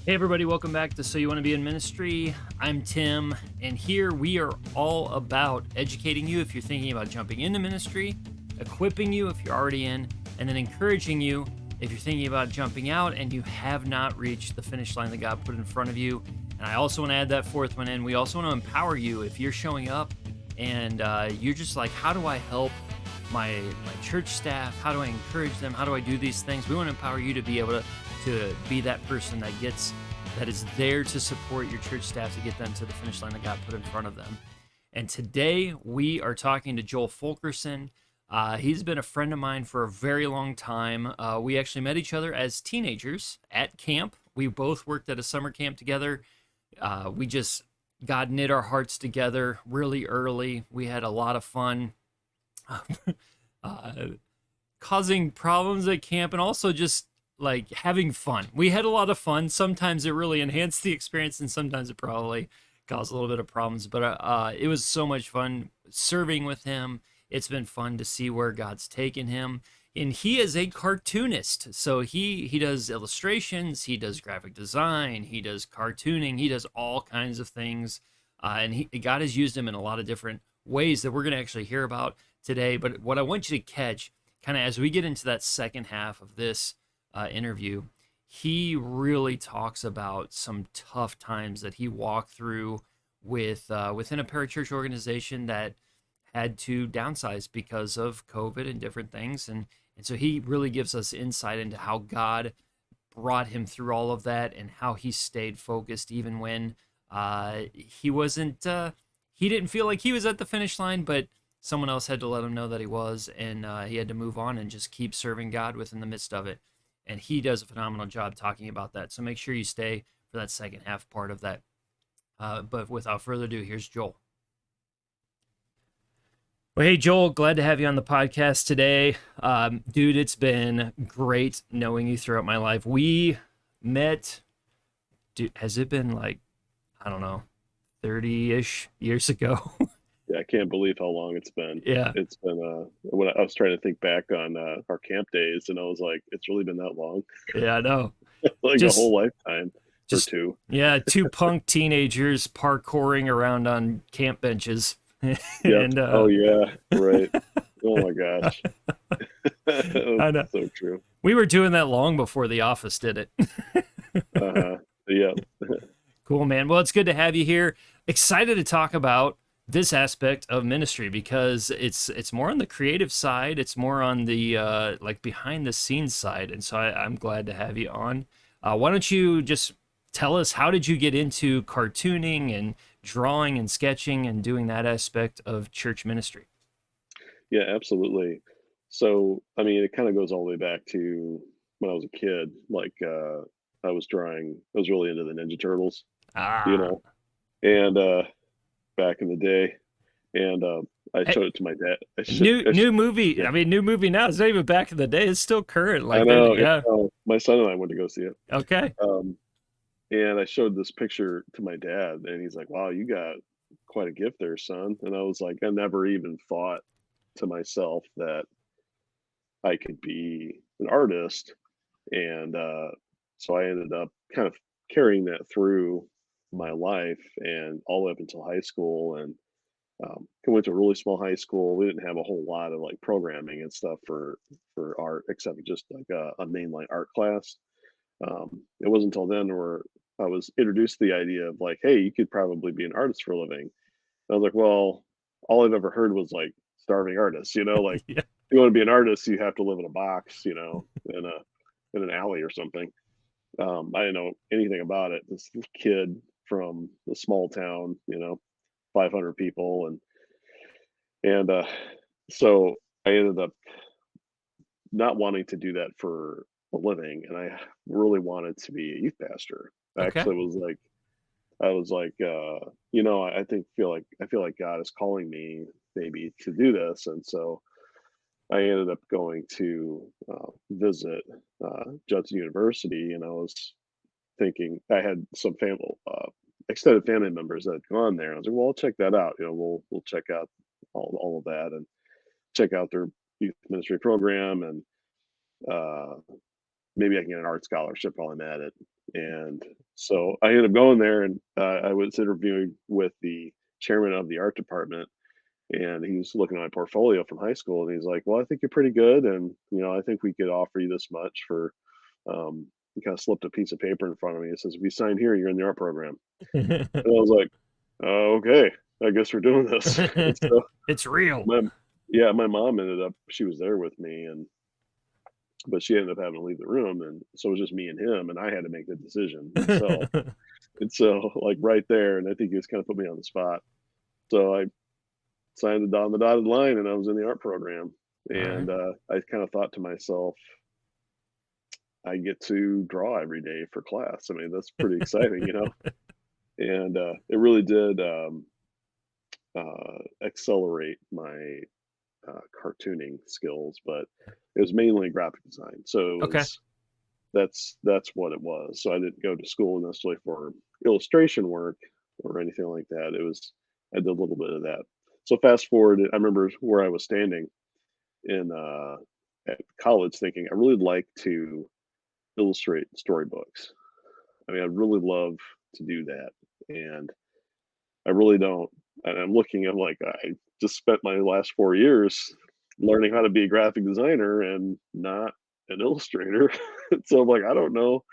Hey everybody, welcome back to So You Want to Be in Ministry. I'm Tim, and here we are all about educating you if you're thinking about jumping into ministry, equipping you if you're already in, and then encouraging you if you're thinking about jumping out and you have not reached the finish line that God put in front of you. And I also want to add that fourth one in. We also want to empower you if you're showing up and you're just like, how do I help my church staff? How do I encourage them? How do I do these things? We want to empower you to be able to be that person that is there to support your church staff to get them to the finish line that God put in front of them. And today we are talking to Joel Fulkerson. He's been a friend of mine for a very long time. We actually met each other as teenagers at camp. We both worked at a summer camp together. God knit our hearts together really early. We had a lot of fun. Causing problems at camp and also just like having fun. We had a lot of fun. Sometimes it really enhanced the experience and sometimes it probably caused a little bit of problems, but it was so much fun serving with him. It's been fun to see where God's taken him. And he is a cartoonist. So he does illustrations, he does graphic design, he does cartooning, he does all kinds of things. And God has used him in a lot of different ways that we're going to actually hear about today. But what I want you to catch, kind of as we get into that second half of this interview, he really talks about some tough times that he walked through within a parachurch organization that had to downsize because of COVID and different things. And so he really gives us insight into how God brought him through all of that and how he stayed focused even when he wasn't, he didn't feel like he was at the finish line, but someone else had to let him know that he was, and he had to move on and just keep serving God within the midst of it. And he does a phenomenal job talking about that. So make sure you stay for that second half part of that. But without further ado, here's Joel. Well, hey, Joel, glad to have you on the podcast today. Dude, it's been great knowing you throughout my life. We met, dude, has it been like, I don't know, 30-ish years ago? Yeah, I can't believe how long it's been. Yeah, It's been when I was trying to think back on our camp days, and I was like, it's really been that long, yeah, I know. like a Just, whole lifetime or just, two. yeah, two punk teenagers parkouring around on camp benches. Yep. And Oh yeah. Right. Oh my gosh. I know. So true. We were doing that long before The Office did it. Uh-huh. Yep. Cool, man. Well, it's good to have you here. Excited to talk about this aspect of ministry because it's more on the creative side. It's more on the like behind the scenes side, and so I'm glad to have you on. Why don't you just tell us, how did you get into cartooning and drawing and sketching and doing that aspect of church ministry? Yeah, absolutely. So, I mean, it kind of goes all the way back to when I was a kid. Like, I was drawing. I was really into the Ninja Turtles, you Ah, know, and back in the day. And I hey, showed it to my dad. new movie. Yeah, I mean, new movie now. It's not even back in the day. It's still current. I Like that. know. Yeah. My son and I went to go see it. Okay. Um, and I showed this picture to my dad, and he's like, "Wow, you got quite a gift there, son." And I was like, I never even thought to myself that I could be an artist. And so I ended up kind of carrying that through my life and all the way up until high school. And I went to a really small high school. We didn't have a whole lot of like programming and stuff for art, except just like a mainline art class. It wasn't until then where I was introduced to the idea of like, hey, you could probably be an artist for a living. And I was like, well, all I've ever heard was like starving artists, like Yeah. if you want to be an artist, you have to live in a box, in an alley or something. I didn't know anything about it. This kid from a small town, 500 people, and so I ended up not wanting to do that for a living, and I really wanted to be a youth pastor. I Okay. actually I was like, I feel like God is calling me maybe to do this, and so I ended up going to visit Judson University, and I was thinking I had some family, extended family members that had gone there. I was like, well, I'll check that out. We'll check out all of that and check out their youth ministry program, and uh, maybe I can get an art scholarship while I'm at it. And So I ended up going there, and I was interviewing with the chairman of the art department, and he was looking at my portfolio from high school, and he's like, "Well, I think you're pretty good, and I think we could offer you this much for." He kind of slipped a piece of paper in front of me. He says, "If you sign here, you're in the art program." And I was like, "Oh, okay, I guess we're doing this." And so It's real. my yeah, my mom ended up she was there with me, and but she ended up having to leave the room, and so it was just me and him, and I had to make the decision myself. And so, like, right there, and I think he just kind of put me on the spot. So I signed it on the dotted line, and I was in the art program. All right. And I kind of thought to myself, I get to draw every day for class. I mean, that's pretty exciting. And it really did accelerate my cartooning skills, but it was mainly graphic design. So it Okay. was that's what it was. So I didn't go to school necessarily for illustration work or anything like that. It was I did a little bit of that. So fast forward, I remember where I was standing in at college, thinking I really like to illustrate storybooks. I mean, I'd really love to do that, and I really don't. And I'm looking, I'm like, I just spent my last 4 years learning how to be a graphic designer and not an illustrator. So I'm like, I don't know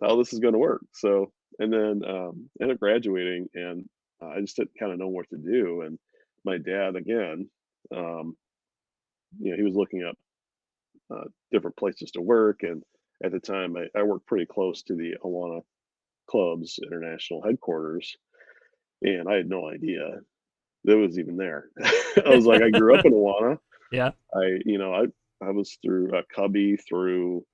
how this is going to work. So, and then ended up graduating, and I just didn't kind of know what to do. And my dad, again, um, he was looking up different places to work. And at the time, I worked pretty close to the AWANA Club's international headquarters, and I had no idea that was even there. I was like, I grew up in Awana. Yeah. I was through Cubby, through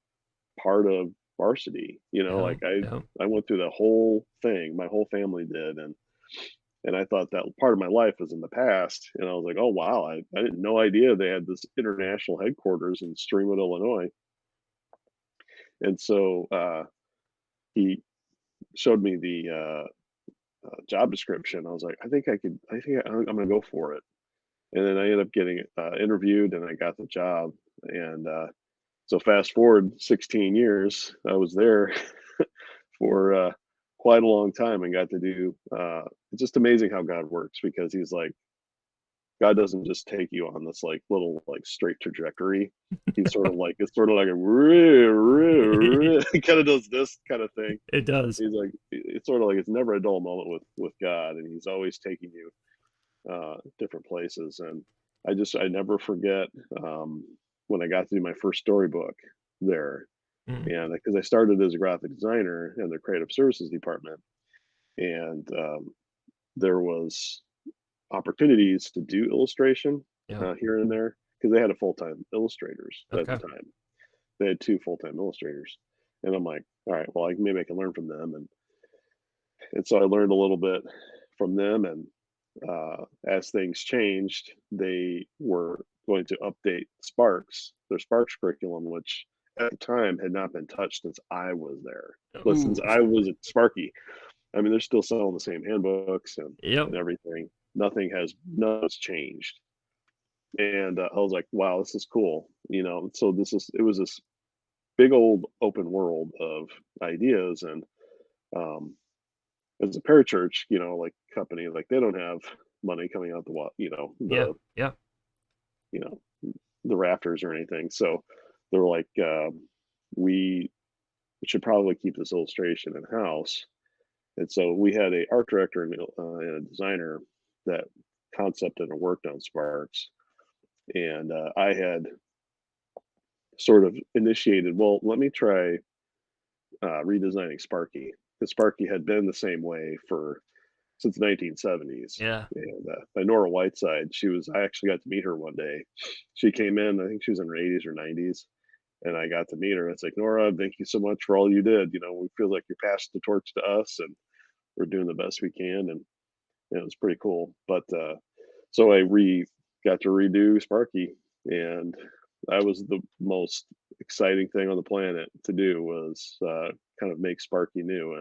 part of varsity. Yeah. Like I Yeah. I went through the whole thing. My whole family did, and I thought that part of my life was in the past. And I was like, oh wow, I had no idea they had this international headquarters in Streamwood, Illinois. And so he showed me the job description. I was like, I think I could. I think I'm going to go for it. And then I ended up getting interviewed, and I got the job. And so fast forward 16 years, I was there for quite a long time and got to do. It's just amazing how God works, because He's like, God doesn't just take you on this like little like straight trajectory. He's sort of like it's sort of like he kind of does this kind of thing. It does. He's like it's sort of like it's never a dull moment with God, and He's always taking you different places. And I never forget when I got to do my first storybook there, Mm. and because I started as a graphic designer in the creative services department, and there was opportunities to do illustration Yeah. here and there, because they had a full-time illustrators at the Okay. time. They had two full-time illustrators, and I'm like, all right, well, maybe I can learn from them. And so I learned a little bit from them. And as things changed, they were going to update Sparks, their Sparks curriculum, which at the time had not been touched since I was there. But since Ooh. I was at Sparky, I mean, they're still selling the same handbooks Yep. and everything. Nothing's changed. And I was like, wow, this is cool. So it was this big old open world of ideas. And um, as a parachurch, like company, like they don't have money coming out Yeah. Yeah. you know, the rafters or anything. So they were like, we should probably keep this illustration in house. And so we had a art director and a designer that concepted and worked on Sparks. And I had sort of initiated, well, let me try redesigning Sparky, because Sparky had been the same way for since the 1970s. Yeah. And by Nora Whiteside, I actually got to meet her one day. She came in, I think she was in her 80s or 90s, and I got to meet her. It's like, Nora, thank you so much for all you did. We feel like you passed the torch to us, and we're doing the best we can. And it was pretty cool. But so got to redo Sparky, and that was the most exciting thing on the planet to do, was kind of make Sparky new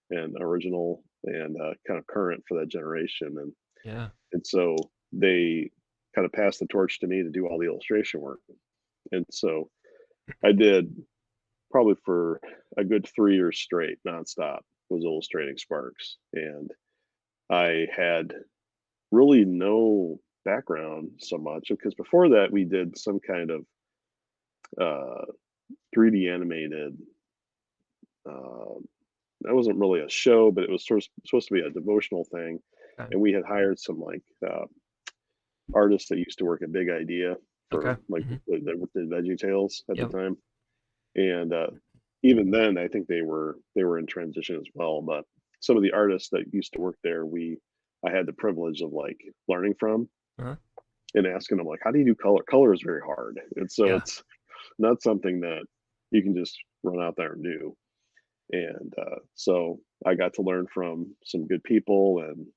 and original, and kind of current for that generation. Yeah. And so they kind of passed the torch to me to do all the illustration work. And so I did probably for a good 3 years straight, nonstop, was illustrating Sparks, and I had really no background so much because before that we did some kind of uh, 3D animated. Uh, that wasn't really a show, but it was sort of supposed to be a devotional thing, Okay. and we had hired some artists that used to work at Big Idea for Okay. like Mhm. the Veggie Tales at the Yep. time, and even then I think they were in transition as well. But some of the artists that used to work there, we I had the privilege of like learning from Uh-huh. and asking them like, how do you do color? Color is very hard, and so Yeah. it's not something that you can just run out there and do. And so I got to learn from some good people, and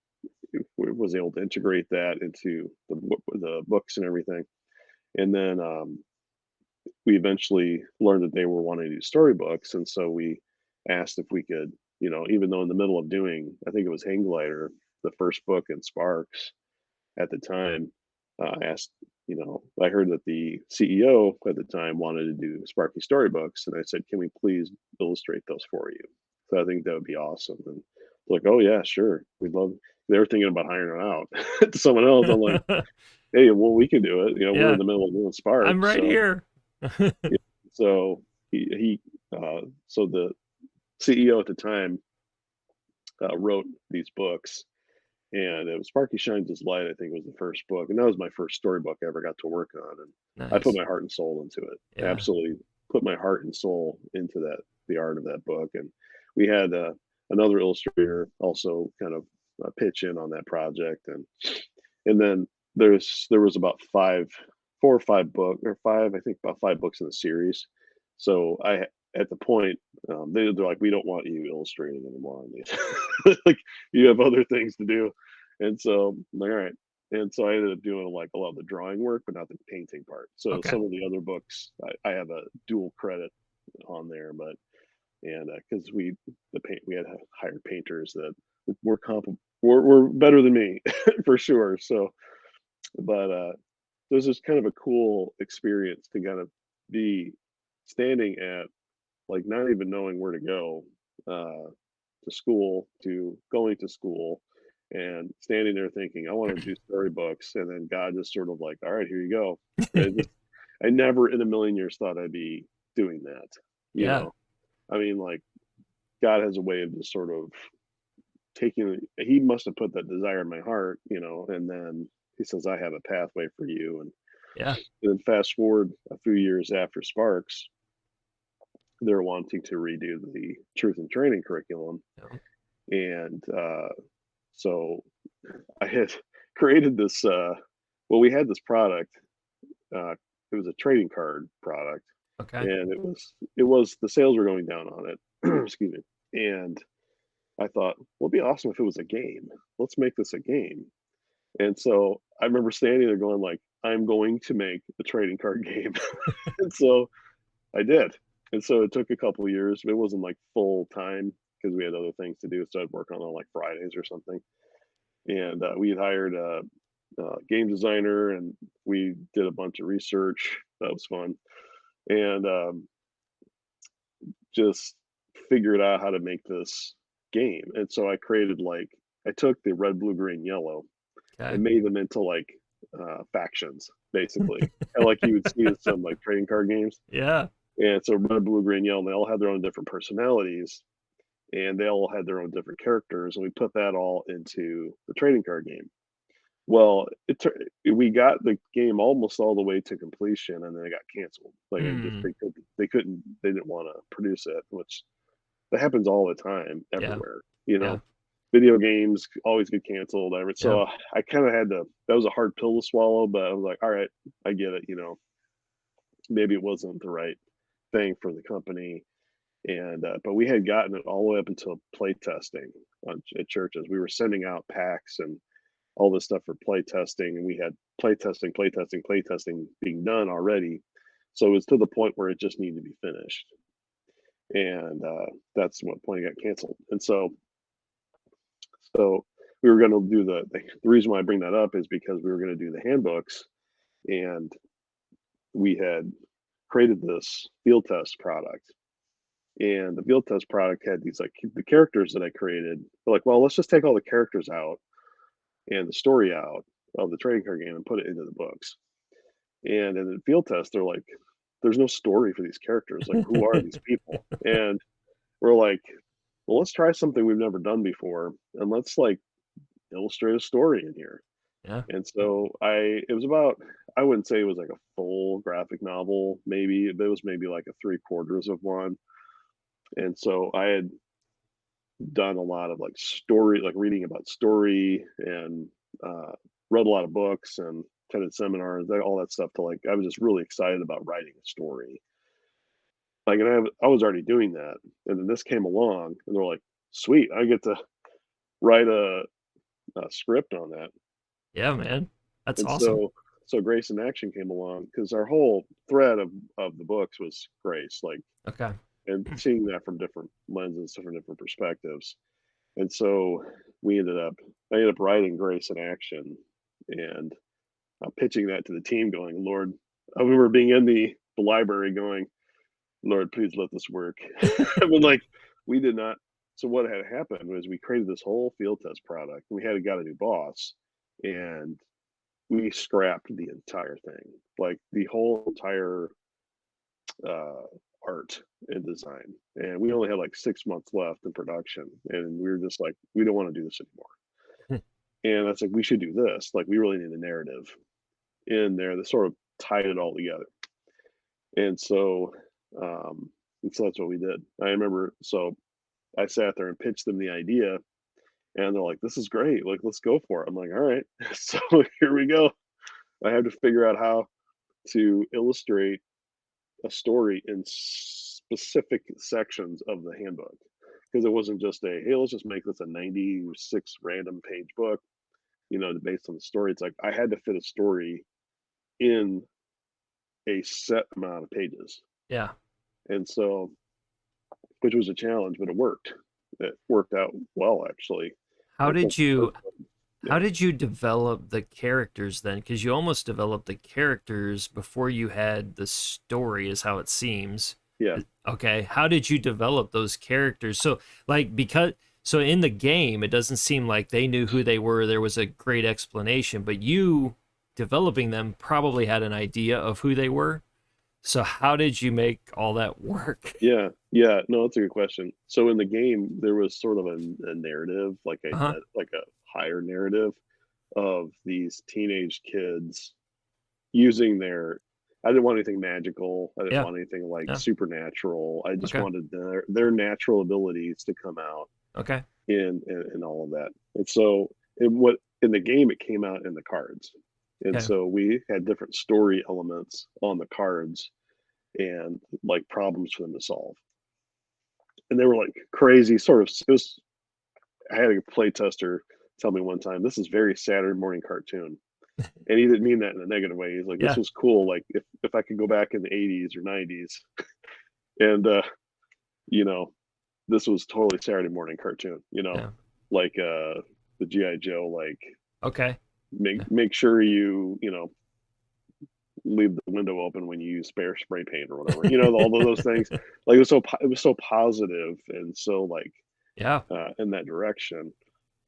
was able to integrate that into the books and everything. And then we eventually learned that they were wanting to do storybooks, and so we asked if we could, even though in the middle of doing, I think it was Hang Glider, the first book in Sparks at the time, asked, I heard that the CEO at the time wanted to do Sparky storybooks, and I said, "Can we please illustrate those for you?" So I think that would be awesome. And like, "Oh yeah, sure, we'd love." They were thinking about hiring her out to someone else. I'm like, "Hey, well, we can do it. We're in Yeah. the middle of doing I'm Sparks, right so." here. Yeah. So so the CEO at the time wrote these books, and it was Sparky Shines His Light. I think was the first book, and that was my first storybook I ever got to work on, and I put Nice. my heart and soul into it. Yeah. Absolutely, put my heart and soul into the art of that book, and we had another illustrator also kind of pitch in on that project, and then there was about 4 or 5 book or 5, I think about 5 books in the series. So I at the point they're like, we don't want you illustrating anymore on these. Like you have other things to do, and so I'm like, all right. And so I ended up doing like a lot of the drawing work, but not the painting part. So Okay. some of the other books, I have a dual credit on there, but and because we had hired painters that were better than me for sure. So but it was just kind of a cool experience to kind of be standing at like not even knowing where to go to school, to going to school, and standing there thinking I want to do storybooks, and then God just sort of like, all right, here you go. I never in a million years thought I'd be doing that. You Yeah. know, I mean, like God has a way of just sort of taking. He must have put that desire in my heart, and then He says, I have a pathway for you, Yeah. and then fast forward a few years after Sparks, they're wanting to redo the truth and training curriculum. Yeah. And so I had created this, well, we had this product. Uh, it was a trading card product, Okay. and it was the sales were going down on it. Excuse me. And I thought, well, it'd be awesome if it was a game. Let's make this a game. And so I remember standing there going like, I'm going to make the trading card game. And so I did. And so it took a couple of years. It wasn't like full time because we had other things to do. So I'd work on like Fridays or something. And we had hired a game designer, and we did a bunch of research. That was fun. And just figured out how to make this game. And so I created like, I took the red, blue, green, yellow Okay. and made them into like factions, basically. And like you would see in some like trading card games. Yeah. And so red, blue, green, yellow, and they all had their own different personalities, and they all had their own different characters, and we put that all into the trading card game. Well, we got the game almost all the way to completion, and then it got canceled. Like Hmm. they didn't want to produce it, which that happens all the time Yeah. everywhere. Yeah. Video games always get canceled. Yeah. So I kind of had to. That was a hard pill to swallow, but I was like, all right, I get it. Maybe it wasn't the right thing for the company, and but we had gotten it all the way up until play testing at churches. We were sending out packs and all this stuff for play testing, and we had play testing being done already. So it was to the point where it just needed to be finished, and that's what point it got canceled. And so we were going to do the reason why I bring that up is because we were going to do the handbooks, and we had created this field test product, And the field test product had these like the characters that I created. They're like, well, let's just take all the characters out and the story out of the trading card game and put it into the books. And in the field test, they're like, there's no story for these characters. Like, who are these people? And we're like, well, let's try something we've never done before, and let's like illustrate a story in here. Yeah. And so it was about, I wouldn't say it was like a full graphic novel, maybe, but it was maybe like a three quarters of one. And so I had done a lot of like story, like reading about story, and uh, read a lot of books and attended seminars, all that stuff. To like, I was just really excited about writing a story. Like, and I was already doing that, and then this came along, and they're like, "Sweet, I get to write a script on that." Yeah, man. That's And awesome. so Grace in Action came along because our whole thread of the books was Grace, like, Okay. and seeing that from different lenses, from different perspectives. And so I ended up writing Grace in Action, and pitching that to the team, going, "Lord," I remember being in the library going, "Lord, please let this work." I mean, like, we did not. So what had happened was we created this whole field test product. We had got a new boss, and we scrapped the entire thing, like the whole entire uh, art and design. And we only had like 6 months left in production, and we were just like, we don't want to do this anymore. And that's like, we should do this. Like, we really need a narrative in there that sort of tied it all together. And so, um, and so that's what we did. I remember, so I sat there and pitched them the idea, and they're like, "This is great. Like, let's go for it." I'm like, "All right." So here we go. I had to figure out how to illustrate a story in specific sections of the handbook, because it wasn't just a, hey, let's just make this a 96 random page book, based on the story. It's like I had to fit a story in a set amount of pages. Yeah. And so, which was a challenge, but it worked. It worked out well, actually. How I told did the you person, how yeah, did you develop the characters then? Because you almost developed the characters before you had the story, is how it seems. yeah, Okay. How did you develop those characters? So, like, because so in the game, it doesn't seem like they knew who they were. There was a great explanation, but you developing them probably had an idea of who they were. So, how did you make all that work? yeah, yeah. No, that's a good question. So in the game, there was sort of a narrative, Uh-huh. like a higher narrative of these teenage kids using their. I didn't want anything magical. I didn't Yeah. want anything like Yeah. supernatural. I just Okay. wanted their natural abilities to come out Okay. in all of that. And so in the game, it came out in the cards. And Okay. so we had different story elements on the cards, and like problems for them to solve. And they were like crazy sort of, it was, I had a play tester tell me one time, this is very Saturday morning cartoon. And he didn't mean that in a negative way. He's like, this Yeah. was cool. Like, if I could go back in the 80s or 90s, and you know, this was totally Saturday morning cartoon, Yeah. like the GI Joe, like, Okay. Yeah. make sure you leave the window open when you use spray paint or whatever, all of those things. Like, it was so positive and so like Yeah. in that direction,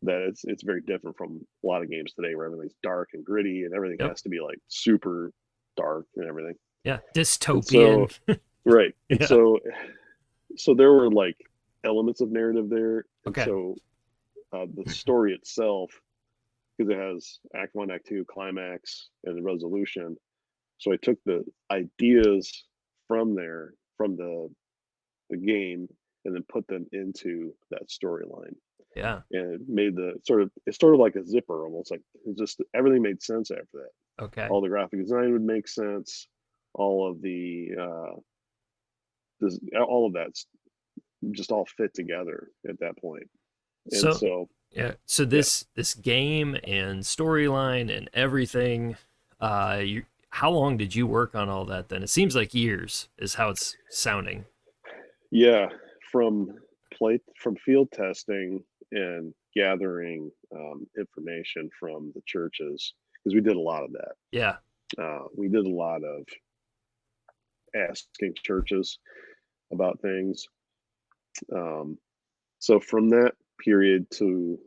that it's very different from a lot of games today where everything's dark and gritty and everything Yep. has to be like super dark and everything. Yeah. And so, Dystopian. right. And Yeah. so there were like elements of narrative there. And Okay. so the story itself, because it has act one, act two, climax, and the resolution. So I took the ideas from there, from the game, and then put them into that storyline. Yeah. And it made it's sort of like a zipper almost, like it just everything made sense after that. Okay. All the graphic design would make sense. All of all of that's just all fit together at that point. And So so, yeah. So yeah, this game and storyline and everything, how long did you work on all that then? It seems like years is how it's sounding. yeah, from from field testing and gathering information from the churches, because we did a lot of that. Yeah. We did a lot of asking churches about things. Um, so from that period to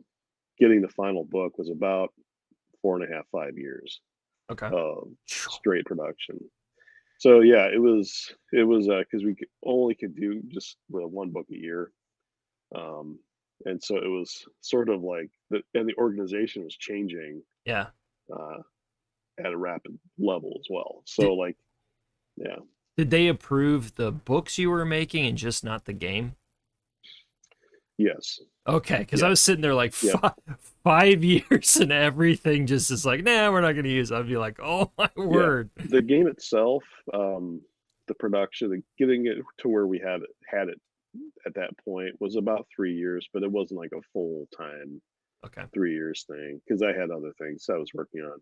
getting the final book was about 4.5, 5 years Okay. of Phew. straight production. So yeah, it was because we only could do just one book a year, um, and so it was sort of like the organization was changing Yeah. uh, at a rapid level as well. So Did like yeah, did they approve the books you were making and just not the game? yes, Okay, because I yeah, was sitting there like yep, 5 years and everything just is like, nah, we're not going to use it. I'd be like, oh my yeah. word. The game itself, the production, getting it to where we had it at that point was about 3 years, but it wasn't like a full time Okay. 3 years thing because I had other things I was working on.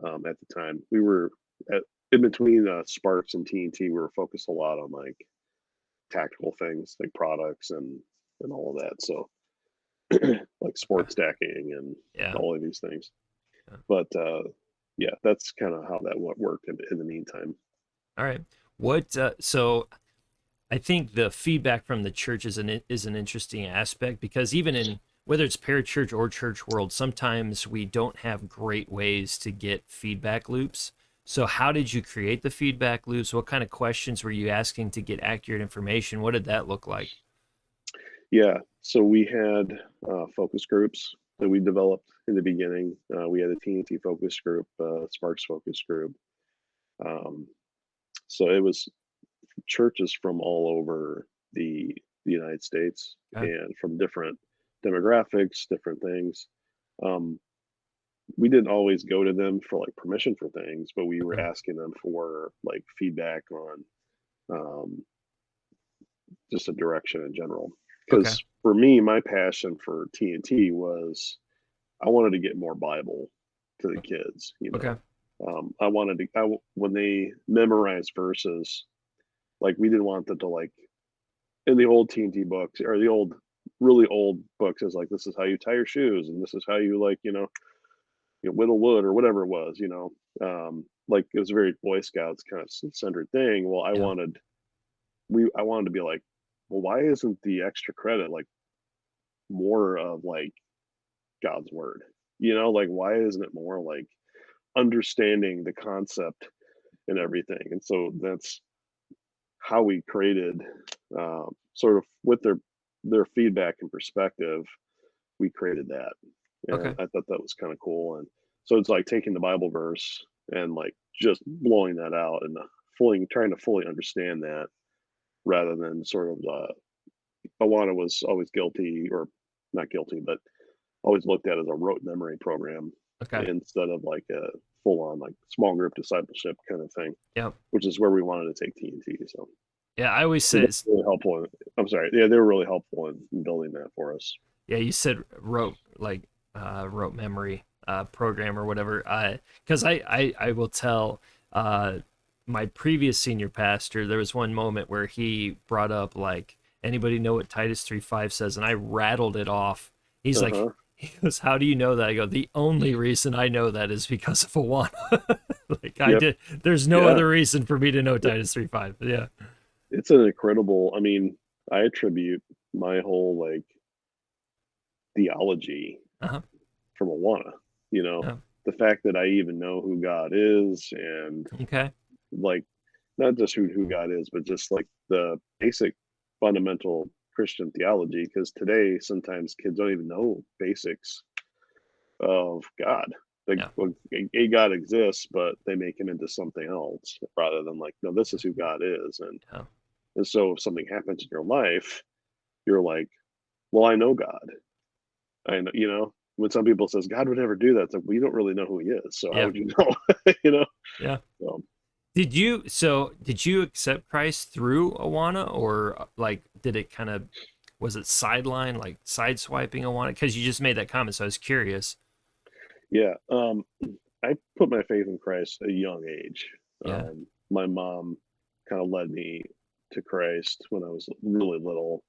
At the time. We were at, in between Sparks and TNT. We were focused a lot on like tactical things, like products and all of that. So like Okay. sport stacking and Yeah. all of these things. Yeah. But yeah, that's kind of how that worked in the meantime. All right. So I think the feedback from the church is an interesting aspect because even in whether it's parachurch or church world, sometimes we don't have great ways to get feedback loops. So how did you create the feedback loops? What kind of questions were you asking to get accurate information? What did that look like? Yeah, so we had focus groups that we developed in the beginning. We had a TNT focus group, Sparks focus group. Um, so it was churches from all over the United States Okay. and from different demographics, different things. Um, we didn't always go to them for like permission for things, but we were Okay. asking them for like feedback on um, just a direction in general. Okay. Because for me, my passion for TNT was I wanted to get more Bible to the kids. Okay. I wanted to when they memorized verses, like we didn't want them to like in the old TNT books or the old really old books is like this is how you tie your shoes and this is how you like whittle wood or whatever it was like it was a very Boy Scouts kind of centered thing. Well, Yeah. I wanted to be like, well, why isn't the extra credit like more of like God's word, like why isn't it more like understanding the concept and everything? And so that's how we created sort of with their feedback and perspective, we created that, and Okay. I thought that was kind of cool. And so it's like taking the Bible verse and like just blowing that out and fully trying to fully understand that rather than sort of Awana was always guilty or not guilty, but always looked at as a rote memory program Okay. instead of like a full on like small group discipleship kind of thing, Yeah. which is where we wanted to take TNT. So Yeah. I always they say were it's, really helpful. I'm sorry. Yeah, they were really helpful in building that for us. yeah, you said rote memory program or whatever. Because I will tell uh my previous senior pastor, there was one moment where he brought up like anybody know what Titus 3:5 says, and I rattled it off. He's Uh like huh. he goes, how do you know that? I go, the only reason I know that is because of Awana. Like I Yep. did, there's no Yeah. other reason for me to know Titus 3:5. Yeah. It's an incredible. I mean, I attribute my whole like theology Uh-huh. from Awana. You know, Yeah. the fact that I even know who God is and Okay. like not just who God is, but just like the basic fundamental Christian theology. Because today, sometimes kids don't even know basics of God. Like, Yeah. well, a God exists, but they make him into something else rather than like, no, this is who God is. Yeah. And so if something happens in your life, you're like, well, I know God. I know, when some people says God would never do that, it's like, we don't really know who he is. So how Yeah. would you know? you know? Yeah. So, Did you accept Christ through Awana or like did it kind of was it sideline like sideswiping Awana? Because you just made that comment, so I was curious. yeah. I put my faith in Christ at a young age. Yeah. My mom kind of led me to Christ when I was really little,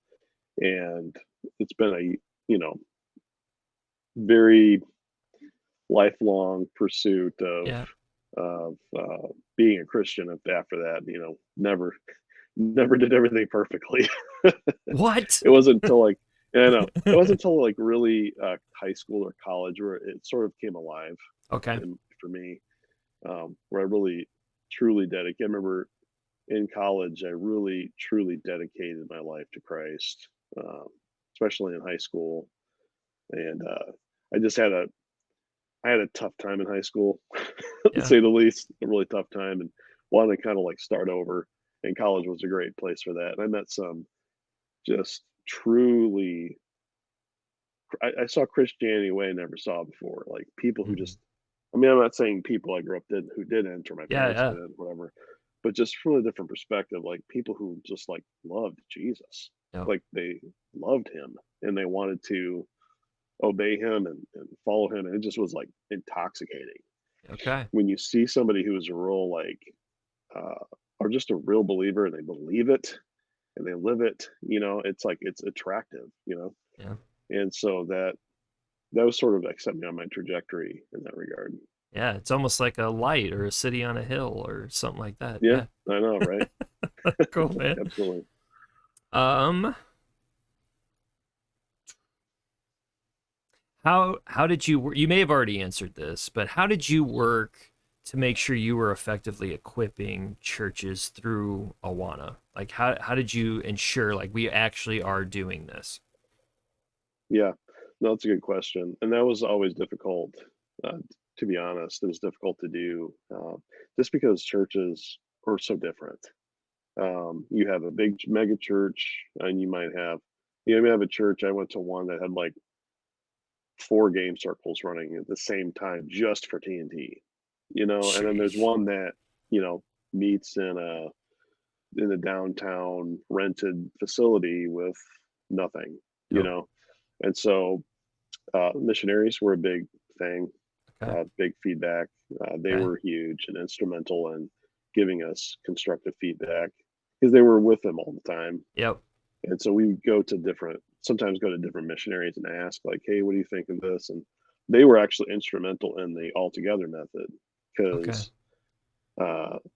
and it's been a very lifelong pursuit of Yeah. of being a Christian. After that, never never did everything perfectly. What? It wasn't until like, yeah, I know. It wasn't until like really high school or college where it sort of came alive Okay. for me, where I really truly dedicated. I remember in college, I really truly dedicated my life to Christ, um, especially in high school. And I just had a I had a tough time in high school, to Yeah. say the least, a really tough time, and wanted to kind of like start over. And college was a great place for that. And I met some just truly, I saw Christianity way I never saw before. Like people who Mhm. just, I mean, I'm not saying people I grew up did who didn't, or my Yeah, parents yeah, didn't, whatever, but just from a different perspective, like people who just like loved Jesus, yeah. like they loved him and they wanted to obey him and follow him. And it just was like intoxicating Okay. when you see somebody who is a real like, uh, or just a real believer and they believe it and they live it, it's like it's attractive. Yeah. And so that was sort of like set me on my trajectory in that regard. Yeah, it's almost like a light or a city on a hill or something like that. Yeah, Yeah. I know, right? Cool, man. Absolutely. Um, how did you you may have already answered this, but how did you work to make sure you were effectively equipping churches through Awana? Like how did you ensure like we actually are doing this? Yeah, no, that's a good question, and that was always difficult. Uh, to be honest, it was difficult to do, just because churches are so different. You have a big mega church, and you may have a church. I went to one that had like 4 game circles running at the same time just for TNT. And then there's Sheesh. one that meets in a downtown rented facility with nothing. You Yep. know, and so missionaries were a big thing, Okay. big feedback. They Okay. were huge and instrumental in giving us constructive feedback because they were with them all the time. Yep. And so we sometimes go to different missionaries and ask, like, hey, what do you think of this? And they were actually instrumental in the altogether method Okay. because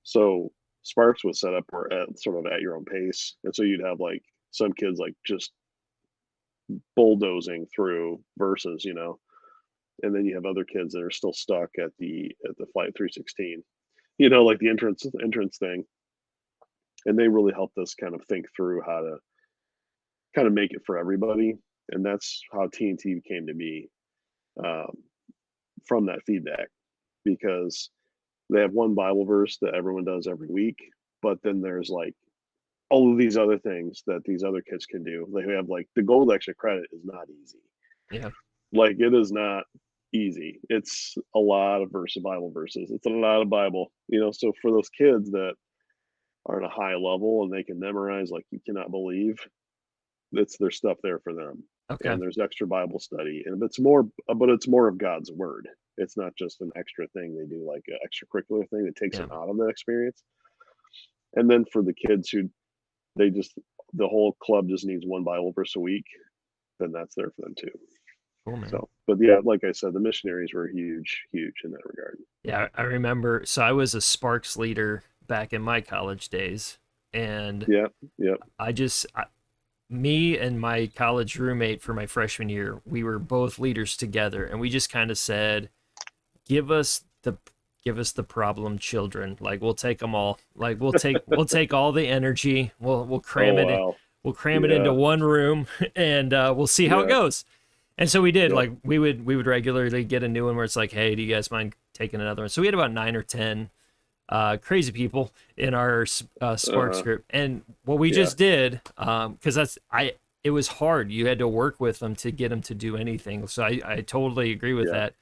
so Sparks was set up where at sort of at your own pace. And so you'd have like some kids like just bulldozing through verses. And then you have other kids that are still stuck at the flight 316, like the entrance thing. And they really helped us kind of think through how to kind of make it for everybody. And that's how TNT came to be, um, from that feedback, because they have one Bible verse that everyone does every week, but then there's like all of these other things that these other kids can do. They have like the gold extra credit is not easy. Yeah. Like it is not easy. It's a lot of Bible verses. It's a lot of Bible. So for those kids that are at a high level and they can memorize like you cannot believe, there's stuff there for them. Okay. And there's extra Bible study, and but it's more of God's word. It's not just an extra thing they do, like an extracurricular thing that takes Yeah. them out of that experience. And then for the kids who they just the whole club just needs one Bible verse a week, then that's there for them too. Cool, man. So, but yeah, like I said, the missionaries were huge, huge in that regard. Yeah, I remember. So I was a Sparks leader back in my college days, and Yeah, yep, me and my college roommate for my freshman year, we were both leaders together, and we just kind of said, "Give us the give us the problem children. Like we'll take them all. Like we'll take all the energy. We'll oh cram it in, wow, we'll cram it into yeah, one room, and we'll see how it yeah, goes." And so we did. yep, Like we would regularly get a new one where it's like, "Hey, do you guys mind taking another one?" So we had about 9 or 10 crazy people in our Sparks uh-huh, group. And what we yeah, just did, because it was hard. You had to work with them to get them to do anything. So I totally agree with yeah, that.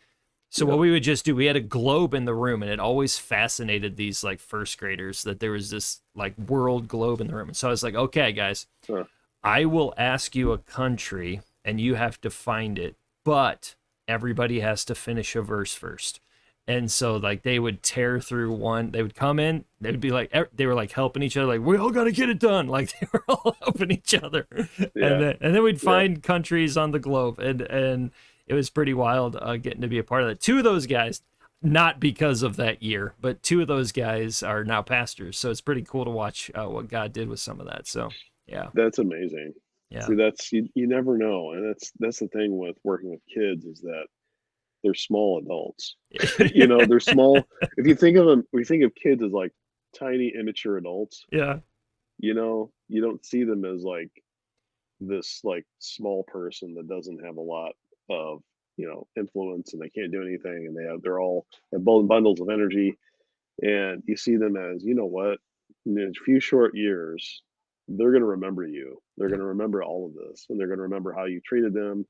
So what yep, we would just do, we had a globe in the room, and it always fascinated these like first graders that there was this like world globe in the room. And so I was like, okay, guys, huh, I will ask you a country, and you have to find it, but everybody has to finish a verse first. And so like they would tear through one, they would come in, they would be like they were like helping each other, like we all got to get it done, like they were all helping each other. and yeah, then we'd yeah, find countries on the globe, and it was pretty wild getting to be a part of that. Two of those guys, not because of that year, but two of those guys are now pastors. So it's pretty cool to watch what God did with some of that. So yeah, That's amazing. yeah, See, that's you never know, and that's the thing with working with kids is that they're small adults. You know, they're small. If you think of them, we think of kids as like tiny, immature adults. yeah, You know, you don't see them as like this like small person that doesn't have a lot of influence and they can't do anything and they're all have bundles of energy and you see them as what in a few short years they're going to remember you, they're yeah, going to remember all of this, and they're going to remember how you treated them.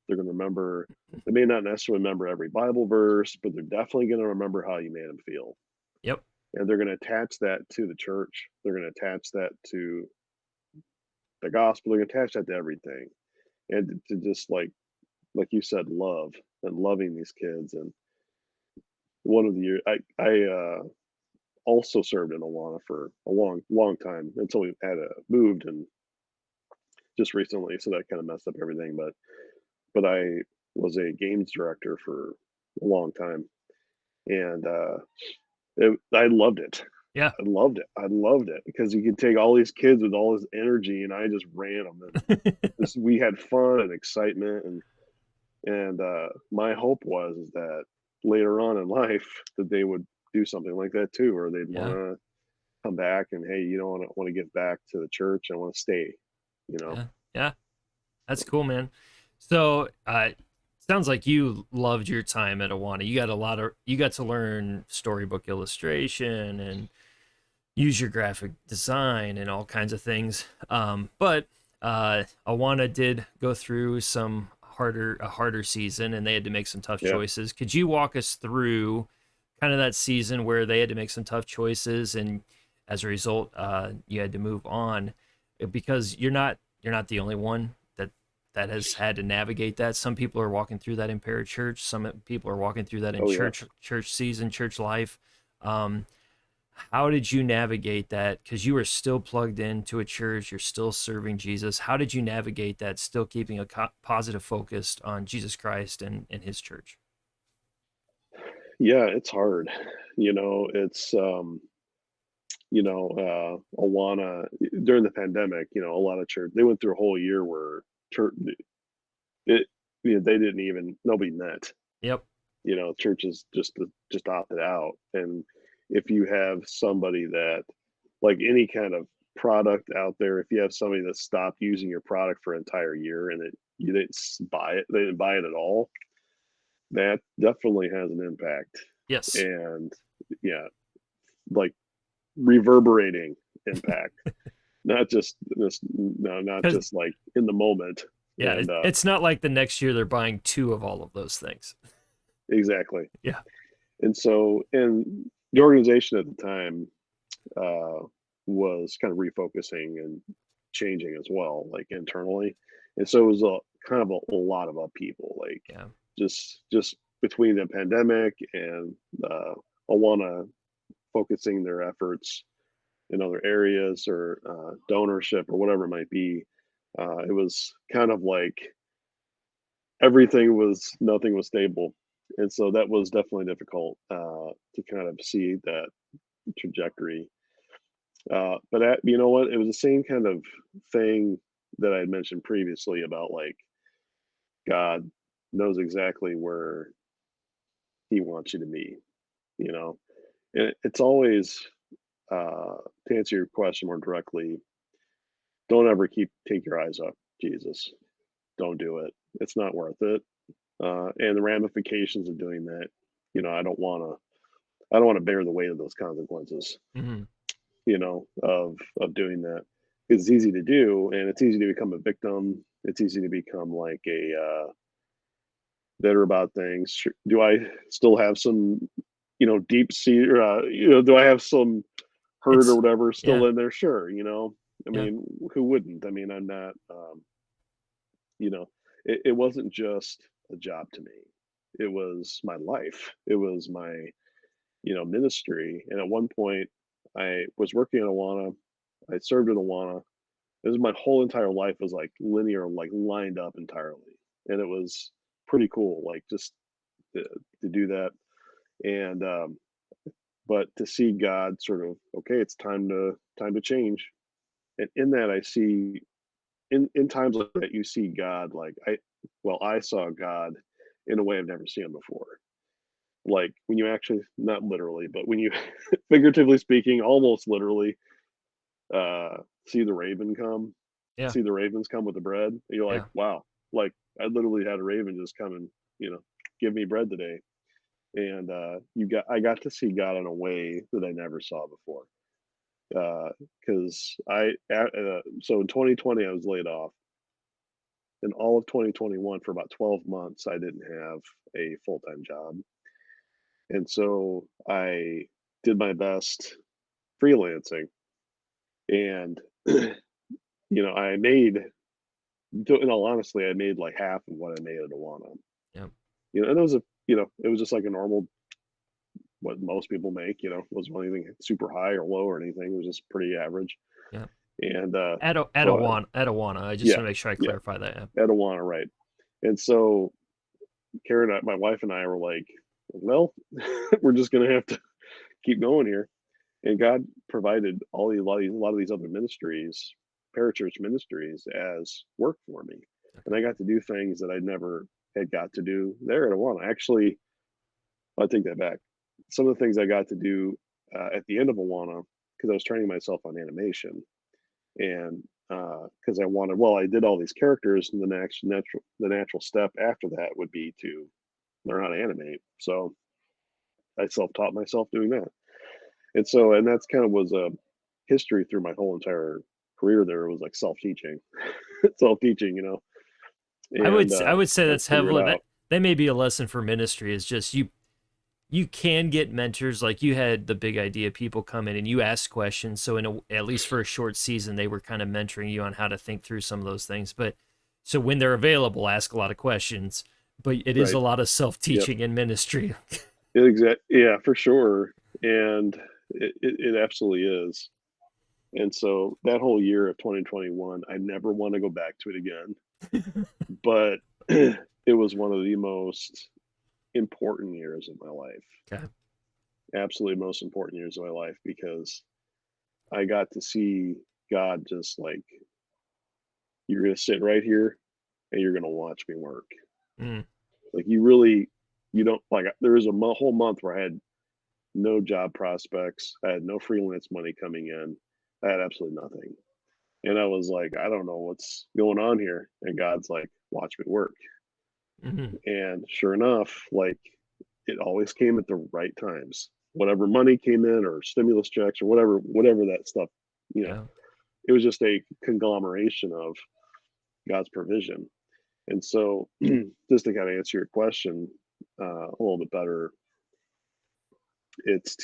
They're going to remember, they may not necessarily remember every Bible verse, but they're definitely going to remember how you made them feel, yep, and they're going to attach that to the church, they're going to attach that to the gospel, they're going to attach that to everything, and to just like you said, love and loving these kids. And one of the years I also served in Awana for a long time until we had moved and just recently, so that kind of messed up everything. But I was a games director for a long time, and I loved it. yeah. I loved it. I loved it because you could take all these kids with all this energy, and I just ran them, and just we had fun and excitement, and my hope was is that later on in life that they would do something like that too, or they'd want Yeah, to come back and hey, want to give back to the church. I want to stay. You know. yeah, yeah. That's cool, man. So, sounds like you loved your time at Awana. You got to learn storybook illustration and use your graphic design and all kinds of things. But Awana did go through a harder season, and they had to make some tough Yeah. choices. Could you walk us through kind of that season where they had to make some tough choices, and as a result, you had to move on? Because you're not the only one that has had to navigate that. Some people are walking through that in parachurch. Some people are walking through that in Oh yeah. church season, church life. Um, how did you navigate that? Because you were still plugged into a church, you're still serving Jesus. How did you navigate that, still keeping a positive focus on Jesus Christ and his church? Yeah, it's hard. It's Awana during the pandemic. A lot of church they went through a whole year where church it they didn't even nobody met. Yep. Churches just opted out. And if you have somebody that, like any kind of product out there, if you have somebody that stopped using your product for an entire year and you didn't buy it, they didn't buy it at all, that definitely has an impact. Yes. And yeah, like reverberating impact, not just this, no, not Because just like in the moment. yeah, And it's not like the next year they're buying two of all of those things. exactly. Yeah. And the organization at the time uh, was kind of refocusing and changing as well, like internally. And so it was a kind of a lot of upheaval, like Yeah. just between the pandemic and Awana focusing their efforts in other areas or donorship or whatever it might be. It was kind of like nothing was stable. And so that was definitely difficult to kind of see that trajectory. But you know what? It was the same kind of thing that I had mentioned previously about like God knows exactly where He wants you to be. You know, and it's always to answer your question more directly. Don't ever take your eyes off Jesus. Don't do it. It's not worth it. And the ramifications of doing that, I don't want to. I don't want to bear the weight of those consequences. Hmm. Of doing that. It's easy to do, and it's easy to become a victim. It's easy to become like a bitter about things. Do I still have some, deep sea? Do I have some hurt or It's whatever yeah. still in there? Sure. I Yeah. mean, who wouldn't? I mean, I'm not. You know, it wasn't just a job to me. It was my life. It was my ministry. And at one point, I was working at Awana. I served at Awana. This is my whole entire life was like linear, like lined up entirely, and it was pretty cool. Like just to do that, And but to see God sort of, okay, it's time to change. And in that, I see in times like that, you see God like I saw God in a way I've never seen him before. Like when you actually, not literally, but when you figuratively speaking, almost literally, uh, see the raven come, Yeah. see the ravens come with the bread. And you're like, Yeah. wow, like I literally had a raven just come and give me bread today. And I got to see God in a way that I never saw before. Because so in 2020 I was laid off. In all of 2021 for about 12 months I didn't have a full-time job, and so I did my best freelancing, and I made, in all honesty, I made like half of what I made at Awana. Yeah. And it was just like a normal, what most people make. It wasn't anything super high or low or anything. It was just pretty average. Yeah. And so At Awana. I just yeah, want to make sure I yeah, clarify that. Yeah. at Awana, right? And so Karen, my wife and I were like, well, we're just gonna have to keep going here. And God provided a lot of these other ministries, parachurch ministries, as work for me, and Okay. I got to do things that I never had got to do there at Awana. Actually, I take that back. Some of the things I got to do at the end of Awana, because I was training myself on animation, and because I did all these characters, and the natural step after that would be to learn how to animate. So I self-taught myself doing that. And that's kind of was a history through my whole entire career there. It was like self-teaching, self-teaching, and I would say trying to that's figure it heavily out. that may be a lesson for ministry is just you can get mentors like you had the big idea people come in and you ask questions, so at least for a short season they were kind of mentoring you on how to think through some of those things, but so when they're available ask a lot of questions, but it is a Right. lot of Yep. self-teaching in ministry. Yeah, for sure. And it absolutely is. And so that whole year of 2021, I never want to go back to it again. But it was one of the most important years of my life. Okay. Absolutely most important years of my life, because I got to see God just like, you're going to sit right here and you're going to watch me work. Mm, Like you don't like, there was a whole month where I had no job prospects. I had no freelance money coming in. I had absolutely nothing. And I was like, I don't know what's going on here. And God's like, watch me work. mm-hmm. And sure enough, like it always came at the right times. Whatever money came in or stimulus checks or whatever that stuff, you know, Yeah. it was just a conglomeration of God's provision. And so, just to kind of answer your question a little bit better, it's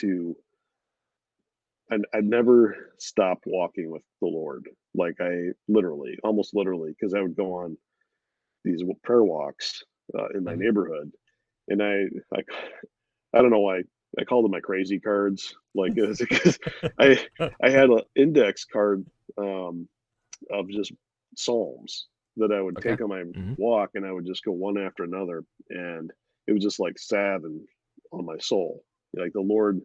I never stopped walking with the Lord. Like I literally, almost literally, because I would go on these prayer walks in my Okay. neighborhood, and I I don't know why I called them my crazy cards. Like it's because I I had an index card um, of just psalms that I would Okay. take on my Mm-hmm. walk, and I would just go one after another, and it was just like salve on my soul. Like the Lord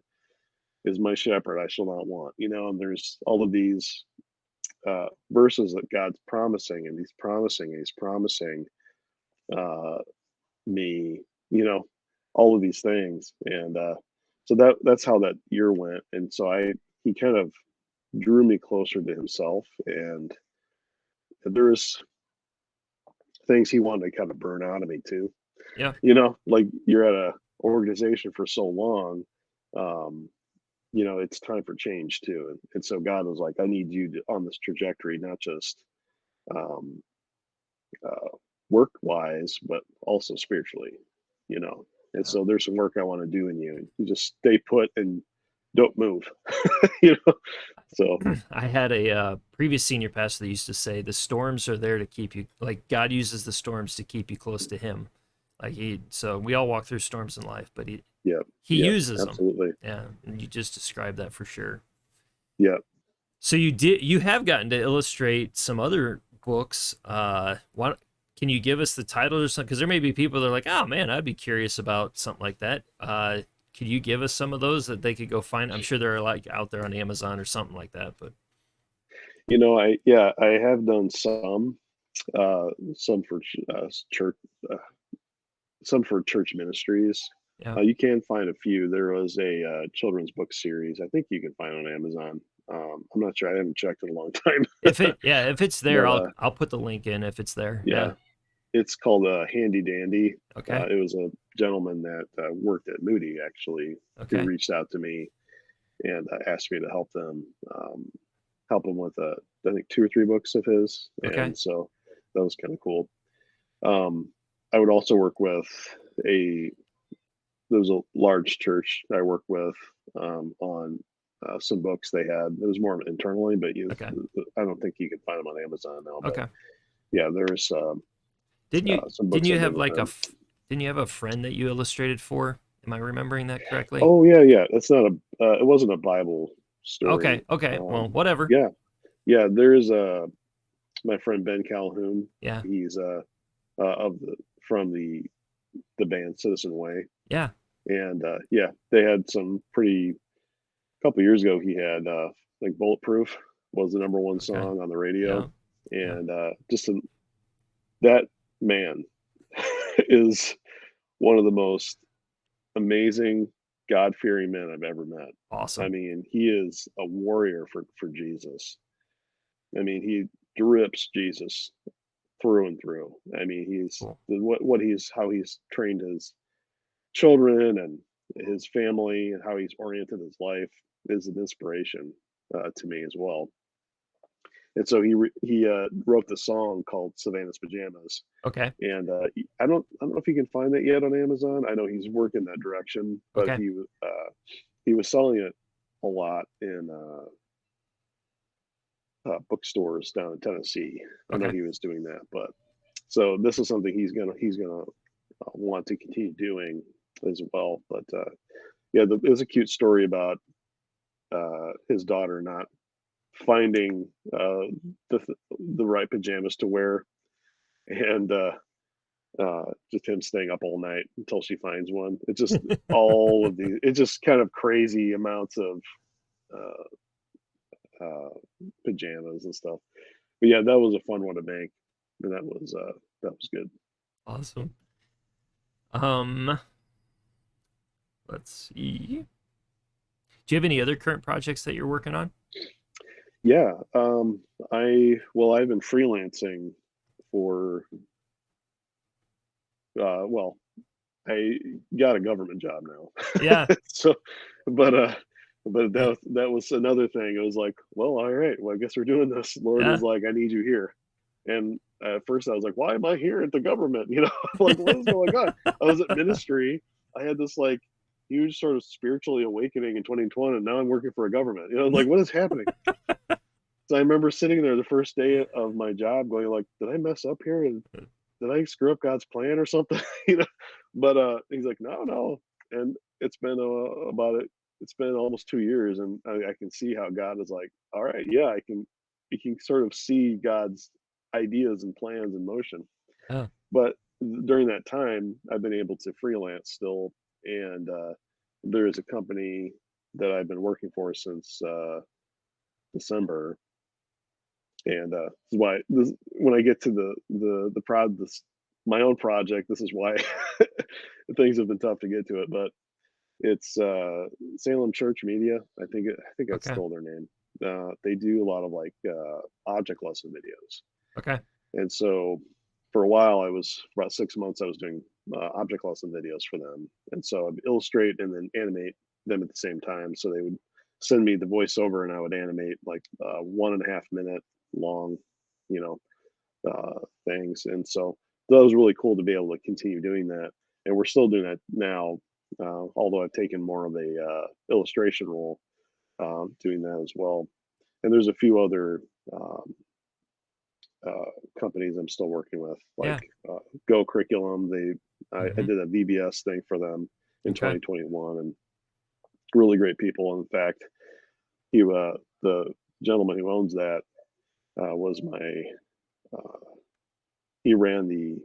is my shepherd; I shall not want. And there's all of these verses that God's promising, and He's promising uh, me, you know, all of these things, and so that's how that year went. And so he kind of drew me closer to Himself, and there's things He wanted to kind of burn out of me too. Yeah. Like you're at a organization for so long, um, it's time for change too. And so God was like, I need you on this trajectory, not just um, uh, work wise, but also spiritually, you know. And Yeah. so there's some work I want to do in you. You just stay put and don't move, you know. So I had a previous senior pastor that used to say the storms are there to keep you, like God uses the storms to keep you close to him. So we all walk through storms in life, but yeah, he yeah, uses them. absolutely, Yeah, and you just described that for sure. yeah. So you have gotten to illustrate some other books. What can you give us the titles or something? Because there may be people that are like, oh man, I'd be curious about something like that. Could you give us some of those that they could go find? I'm sure they're like out there on Amazon or something like that. But I have done some for church, uh, some for church ministries. yeah, You can find a few. There was a children's book series. I think you can find on Amazon. I'm not sure. I haven't checked in a long time, if it's there, but I'll put the link in if it's there. yeah, Yeah. it's called Handy Dandy. Okay. It was a gentleman that worked at Moody actually who Okay. reached out to me and asked me to help him with I think 2 or 3 books of his, Okay. and so that was kind of cool. Um, I would also work with a there was a large church I worked with on some books they had. It was more internally, but Okay. I don't think you can find them on Amazon now. But Okay. yeah, there's some Didn't books I you did have with like them. didn't you have a friend that you illustrated for? Am I remembering that correctly? Oh yeah, yeah. That's not a. It wasn't a Bible Okay. story. Okay. Well, whatever. Yeah, yeah. There's my friend Ben Calhoun. Yeah. He's of the from the band Citizen Way, Yeah. and yeah, they had some pretty. A couple years ago, he had like Bulletproof was the number one Okay. song on the radio, Yeah. Yeah. and that man is one of the most amazing, God fearing men I've ever met. I Awesome. mean, he is a warrior for Jesus. I mean, he drips Jesus through and through. I mean, he's Cool. what he's how he's trained his children and his family and how he's oriented his life is an inspiration to me as well. And so he wrote the song called Savannah's Pajamas, Okay. and I don't know if you can find that yet on Amazon. I know he's working that direction, but Okay. he was selling it a lot in bookstores down in Tennessee. I know Okay. he was doing that, but so this is something he's gonna want to continue doing as well. But yeah, there's a cute story about his daughter not finding the right pajamas to wear, and just him staying up all night until she finds one. It's just it's just kind of crazy amounts of uh, uh, pajamas and stuff. But yeah, that was a fun one to make, and that was good. Awesome. Um, let's see. Do you have any other current projects that you're working on? Yeah, I've been freelancing for well, I got a government job Yeah. now, so but that was another thing. It was like, well, all right, well, I guess we're doing this. Lord Yeah. was like, I need you here, and at first I was like, why am I here at the government? You know, like what is going on? I was at ministry. I had this like huge sort of spiritually awakening in 2020, and now I'm working for a government. You know, like what is happening? So I remember sitting there the first day of my job going like, did I mess up here? And did I screw up God's plan or something? You know, but he's like, no, no. And it's been about it. It's been almost 2 years, and I can see how God is like, all right, yeah, I can. You can sort of see God's ideas and plans in motion. Oh, But during that time, I've been able to freelance still, and there is a company that I've been working for since December, and this is why when I get to this my own project, this is why things have been tough to get to it. But it's Salem Church Media. I think that's okay. still their name. They do a lot of like object lesson videos, Okay. and so for a while, I was for about 6 months. I was doing object lesson videos for them, and so I'd illustrate and then animate them at the same time. So they would send me the voiceover, and I would animate like 1.5 minute long, you know, things. And so that was really cool to be able to continue doing that. And we're still doing that now, although I've taken more of a illustration role doing that as well. And there's a few other um, companies I'm still working with, like Yeah. Go Curriculum. I Hmm. did a VBS thing for them in Okay. 2021, and really great people. In fact, the gentleman who owns that was my uh, he ran the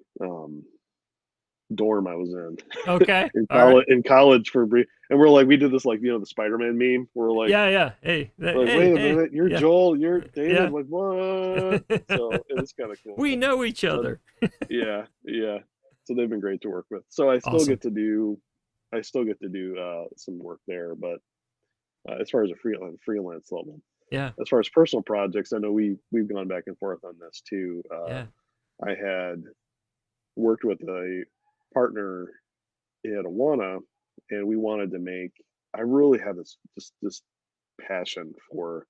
dorm I was in Okay. in All right. college for a brief, and we're like, we did this, like, the Spider-Man meme. We're like, Yeah. Yeah. Hey. Hey. wait a Hey. minute, you're Yeah. Joel, you're David, Yeah. like what? So it was kind of cool. We know each But other. yeah, yeah. So they've been great to work with. So Awesome. I still get to do some work there, but as far as a freelance level, Yeah. as far as personal projects, I know we've gone back and forth on this too. Yeah. I had worked with a partner at AWANA, and we wanted to make. I really had this passion for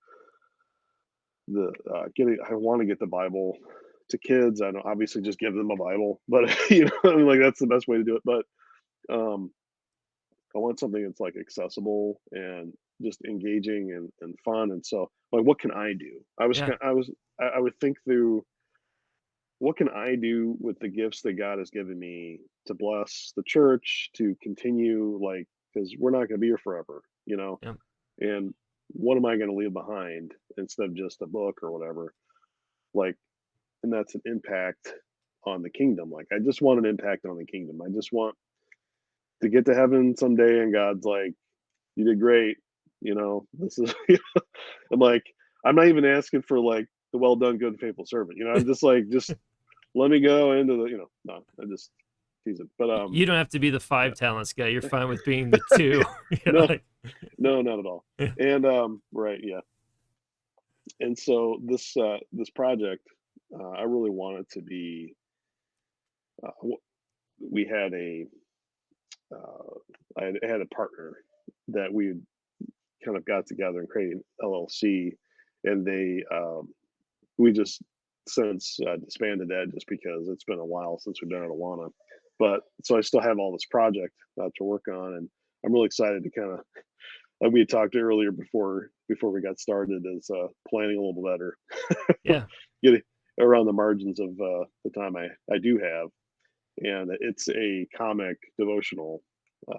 the getting. I want to get the Bible to kids. I don't obviously just give them a Bible, but I mean, like that's the best way to do it. But um, I want something that's like accessible and just engaging and fun. And so, like, what can I do? Yeah. I would think through what can I do with the gifts that God has given me to bless the church, to continue, like, because we're not going to be here forever, Yeah. and what am I going to leave behind instead of just a book or whatever? Like, and that's an impact on the kingdom. Like, I just want an impact on the kingdom. I just want to get to heaven someday, and God's like, "You did great." This is. I'm like, I'm not even asking for like the well done, good and faithful servant. I'm just like, just let me go into the. No, I just tease it. But You don't have to be the yeah. 5 talents guy. You're fine with being the two. No, Like, no, not at all. yeah. And right, yeah. And so this project, I really wanted to be. We had I had a partner that we kind of got together and created an LLC, and we just since disbanded that just because it's been a while since we've done it Awana. But so I still have all this project to work on, and I'm really excited to kind of, like we had talked earlier before we got started, is planning a little better, Yeah. getting around the margins of the time I do have, and it's a comic devotional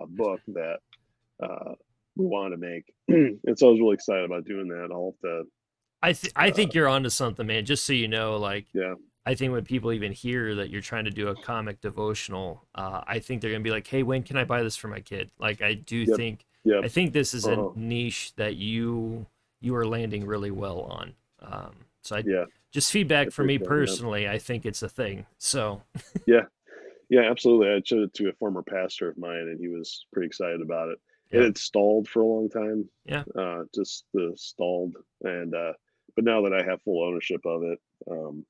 book that uh, we want to make, and so I was really excited about doing that. I'll have to, I uh, think you're onto something, man. Just so you know, like yeah, I think when people even hear that you're trying to do a comic devotional, I think they're gonna be like, "Hey, when can I buy this for my kid?" Like I do yep, think yep, I think this is a uh-huh, niche that you are landing really well on. So I yeah, just I feedback for me appreciate it, man. personally. I think it's a thing. So Yeah, yeah, absolutely. I showed it to a former pastor of mine, and he was pretty excited about it. It yeah, had stalled for a long time, yeah, just the stalled, and but now that I have full ownership of it, um,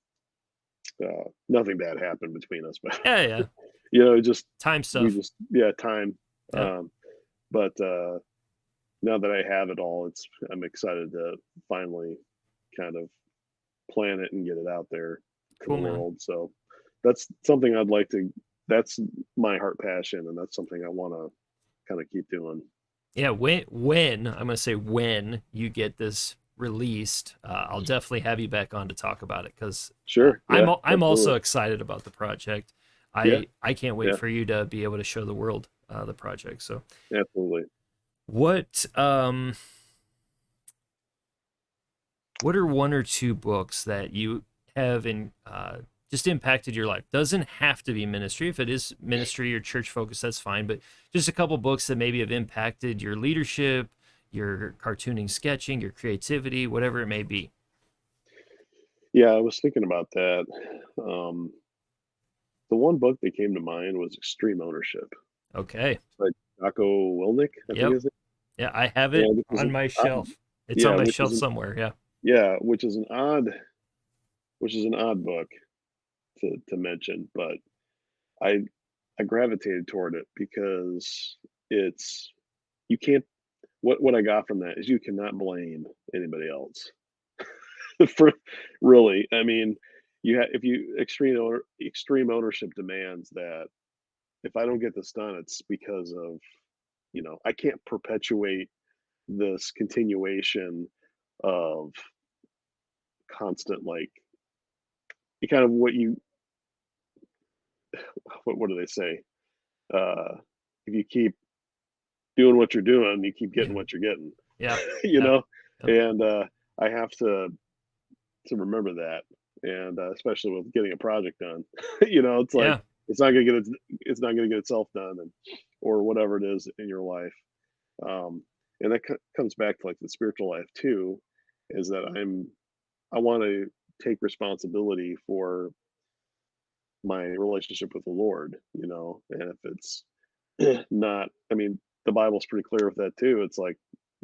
nothing bad happened between us. But yeah, yeah. it just Time we stuff. just yeah time. Yeah, Um, but now that I have it all, I'm excited to finally kind of plan it and get it out there to the cool, man. world. So that's something I'd like to. That's my heart passion, and that's something I want to kind of keep doing. Yeah, when I'm gonna say when you get this released, I'll definitely have you back on to talk about it because Sure. Yeah. I'm also Absolutely. excited about the project. Yeah. I can't wait Yeah. for you to be able to show the world the project. So Absolutely. what what are one or two books that you have in just impacted your life? Doesn't have to be ministry. If it is ministry or church focused, that's fine. But just a couple books that maybe have impacted your leadership, your cartooning, sketching, your creativity, whatever it may be. Yeah, I was thinking about that. Um, the one book that came to mind was Extreme Ownership Okay. by Jocko Willink, I think Yep. is it. Yeah, I have Yeah, it which is on an my odd, shelf. It's on yeah, my shelf somewhere. Yeah. which is an odd book to mention, but I I gravitated toward it because it's you can't what I got from that is you cannot blame anybody else for really. I mean, if you extreme ownership demands that if I don't get this done, it's because of I can't perpetuate this continuation of constant like kind of what do they say? Uh, if you keep doing what you're doing, you keep Yeah. getting what you're getting, Yeah. you Yeah. know. Yep. And I have to remember that, and especially with getting a project done, it's like Yeah. it's not gonna get it's not gonna get itself done, and or whatever it is in your life. Um, and that comes back to like the spiritual life too, is that I want to take responsibility for my relationship with the Lord, and if it's not, I mean, the Bible's pretty clear with that too. It's like,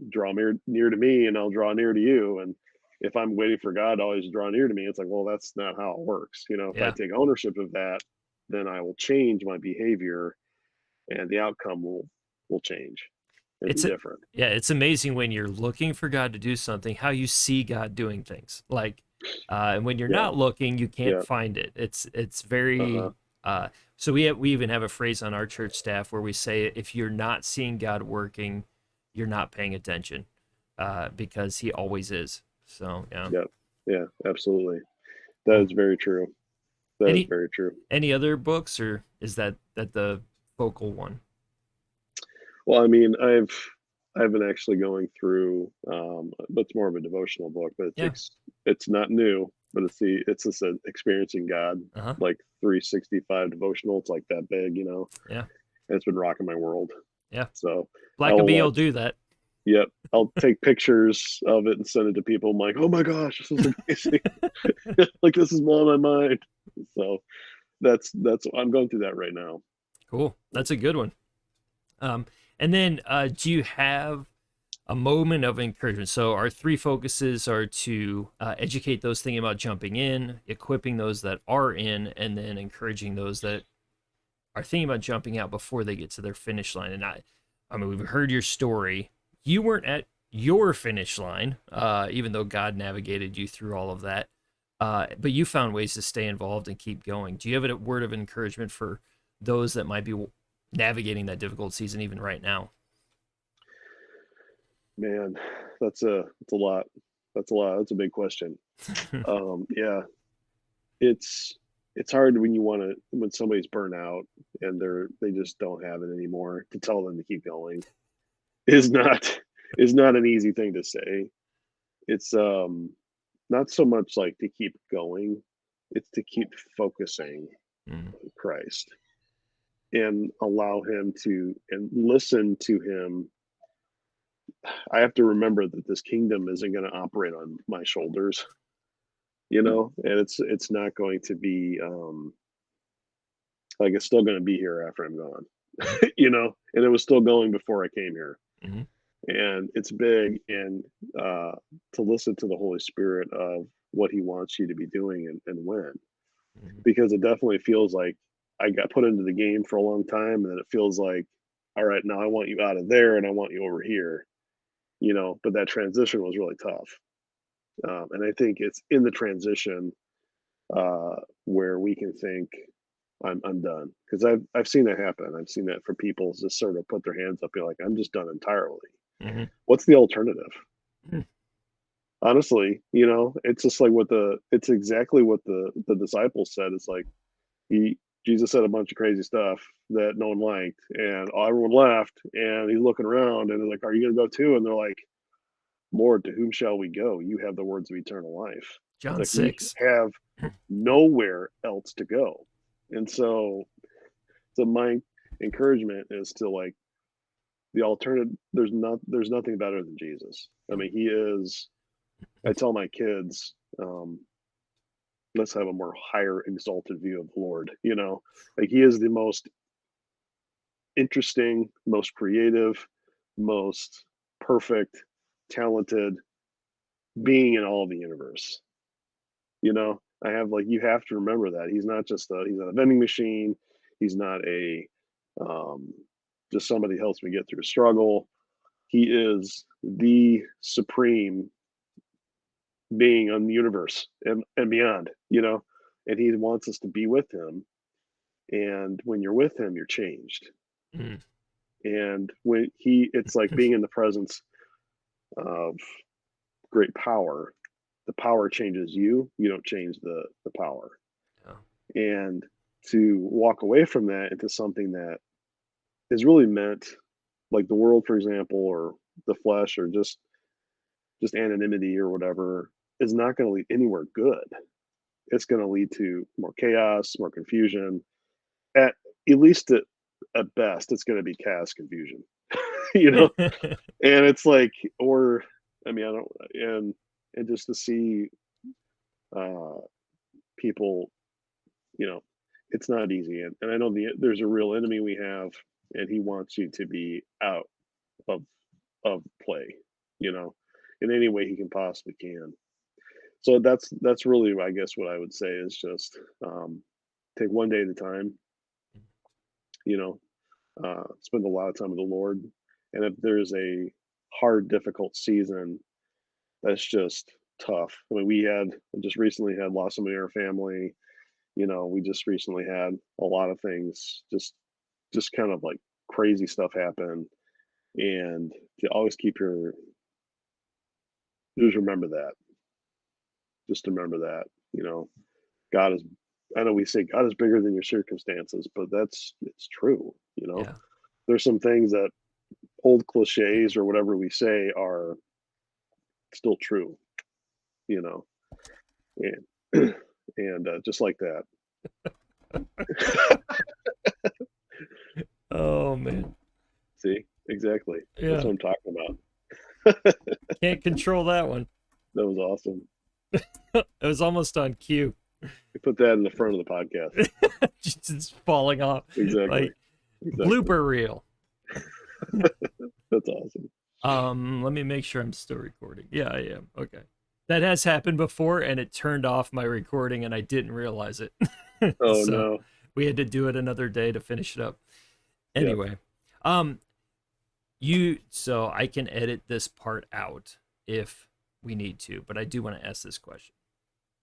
draw near to me and I'll draw near to you. And if I'm waiting for God to always draw near to me, it's like, well, that's not how it works. If I Yeah. take ownership of that, then I will change my behavior and the outcome will change and be It's a, different. yeah, it's amazing when you're looking for God to do something, how you see God doing things. Like, and when you're Yeah. not looking, you can't Yeah. find it. It's Uh-huh. very so we even have a phrase on our church staff where we say if you're not seeing God working, you're not paying attention, because He always is. So yeah. Yeah. Yeah. Absolutely. That Cool. is very true. That is Any very true. any other books, or is that the focal one? Well, I mean, I've been actually going through, but it's more of a devotional book, but Yeah. it's not new, but it's just a experiencing God, Uh-huh. like 365 devotional. It's like that big, Yeah. and it's been rocking my world. Yeah. So Black and I'll B will do that. yep, I'll take pictures of it and send it to people. I'm like, oh my gosh, this is amazing. Like this is blowing my mind. So that's I'm going through that right now. Cool. That's a good one. Um, and then do you have a moment of encouragement? So our three focuses are to educate those thinking about jumping in, equipping those that are in, and then encouraging those that are thinking about jumping out before they get to their finish line. And I mean, we've heard your story. You weren't at your finish line, even though God navigated you through all of that. But you found ways to stay involved and keep going. Do you have a word of encouragement for those that might be navigating that difficult season even right now? Man, that's a lot. That's a lot. That's a big question. Yeah, it's it's hard when when somebody's burnt out and they just don't have it anymore to tell them to keep going is not is not an easy thing to say. It's not so much like to keep going, it's to keep focusing Mm, on Christ and allow him to and listen to him. I have to remember that this kingdom isn't going to operate on my shoulders, and it's not going to be like it's still going to be here after I'm gone. mm, And it was still going before I came here. mm, And it's big, and uh, to listen to the Holy Spirit of what He wants you to be doing and when, mm, because it definitely feels like I got put into the game for a long time, and then it feels like, all right, now I want you out of there, and I want you over here, But that transition was really tough, and I think it's in the transition where we can think I'm done, because I've seen that happen. I've seen that for people just sort of put their hands up, be like, I'm just done entirely. mm, What's the alternative? mm. Honestly, it's just like it's exactly what the disciples said. It's like he Jesus said a bunch of crazy stuff that no one liked, and everyone left, and he's looking around, and they're like, "Are you gonna go too?" And they're like, "Lord, to whom shall we go? You have the words of eternal life." It's John like we 6. have nowhere else to go, and so my encouragement is to like the alternative. There's nothing better than Jesus. I mean, he is. I tell my kids, let's have a more higher exalted view of the Lord. Like he is the most interesting, most creative, most perfect, talented being in all the universe. I have like you have to remember that he's not a vending machine. He's not a um, just somebody who helps me get through a struggle. He is the supreme being on the universe and beyond. And he wants us to be with him. And when you're with him, you're changed. Mm, And it's like being in the presence of great power. The power changes you. You don't change the power. yeah. And to walk away from that into something that is really meant, like the world, for example, or the flesh, or just anonymity or whatever, is not going to lead anywhere good. It's going to lead to more chaos, more confusion, at least at best, it's going to be chaos confusion, you know. And it's like, or I mean, I don't, and just to see uh, people, you know, it's not easy. And I know there's a real enemy we have, and he wants you to be out of play, you know, in any way he can possibly can. So that's really, I guess, what I would say is just take one day at a time, you know, spend a lot of time with the Lord. And if there's a hard, difficult season that's just tough. I mean, we had just recently had lost somebody in our family. You know, we just recently had a lot of things, just kind of like crazy stuff happen. And to always keep your, just remember that. Just remember that, you know, God is, I know we say God is bigger than your circumstances, but it's true, you know. Yeah. There's some things that old cliches or whatever we say are still true, you know, and and just like that. Oh man. See, exactly. That's Yeah. what I'm talking about. Can't control that one. That was awesome. It was almost on cue. We put that in the front of the podcast. Just falling off. Exactly. Like Exactly. blooper reel. That's awesome. Let me make sure I'm still recording. Yeah, I am. Okay. That has happened before and it turned off my recording and I didn't realize it. Oh So no. we had to do it another day to finish it up. Yep. Anyway, so I can edit this part out if we need to, but I do want to ask this question.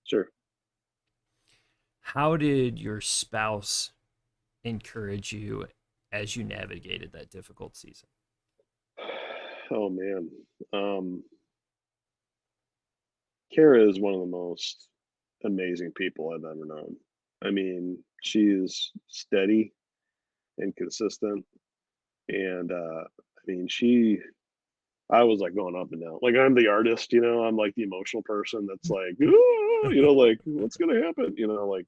Sure. How did your spouse encourage you as you navigated that difficult season? Oh man. Um, Kara is one of the most amazing people I've ever known. I mean, she is steady and consistent. And I mean, I was like going up and down. Like I'm the artist, you know, I'm like the emotional person that's like, "Ooh," you know, like what's gonna happen, you know, like,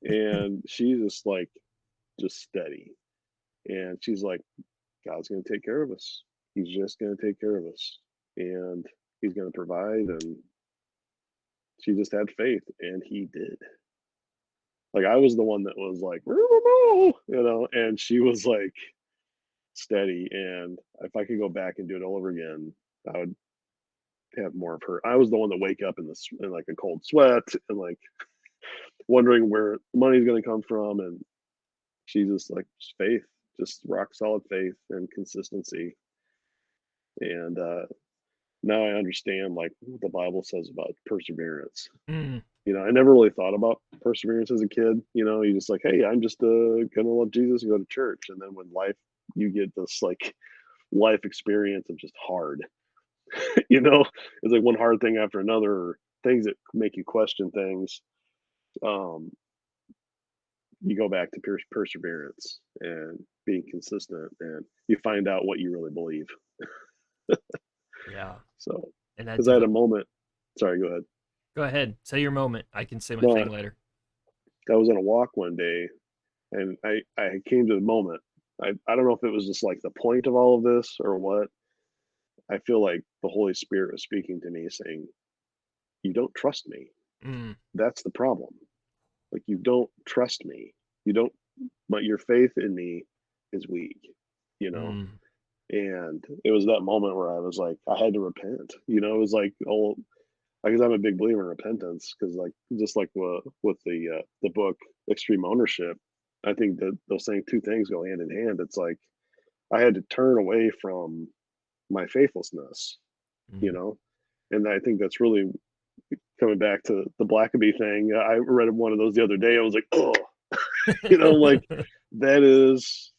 and she's just steady. And she's like, God's gonna take care of us. He's just gonna take care of us. And he's gonna provide. And she just had faith and he did. Like I was the one that was like, you know, and she was like steady. And if I could go back and do it all over again, I would have more of her. I was the one that wake up in like a cold sweat and like wondering where money's going to come from. And she just like just faith, just rock solid faith and consistency. And now I understand like what the Bible says about perseverance. Mm, You know, I never really thought about perseverance as a kid. You know, you just like, hey, I'm just gonna love Jesus and go to church. And then when you get this like life experience of just hard. You know, it's like one hard thing after another, or things that make you question things. Um, you go back to perseverance and being consistent, and you find out what you really believe. yeah. So, And that because I had a difficult. moment. Sorry, go ahead. Go ahead. Say your moment. I can say my No, thing later. I was on a walk one day, and I came to the moment. I don't know if it was just like the point of all of this or what. I feel like the Holy Spirit was speaking to me, saying, "You don't trust me. Mm, That's the problem. Like you don't trust me. You don't. But your faith in me is weak. You know." mm, And it was that moment where I was like, I had to repent. You know, it was like, oh, because I'm a big believer in repentance. Because like, just like with the book Extreme Ownership, I think that those two things go hand in hand. It's like I had to turn away from my faithlessness. You mm. know, and I think that's really coming back to the Blackaby thing. I read one of those the other day. I was like, oh, you know, like that is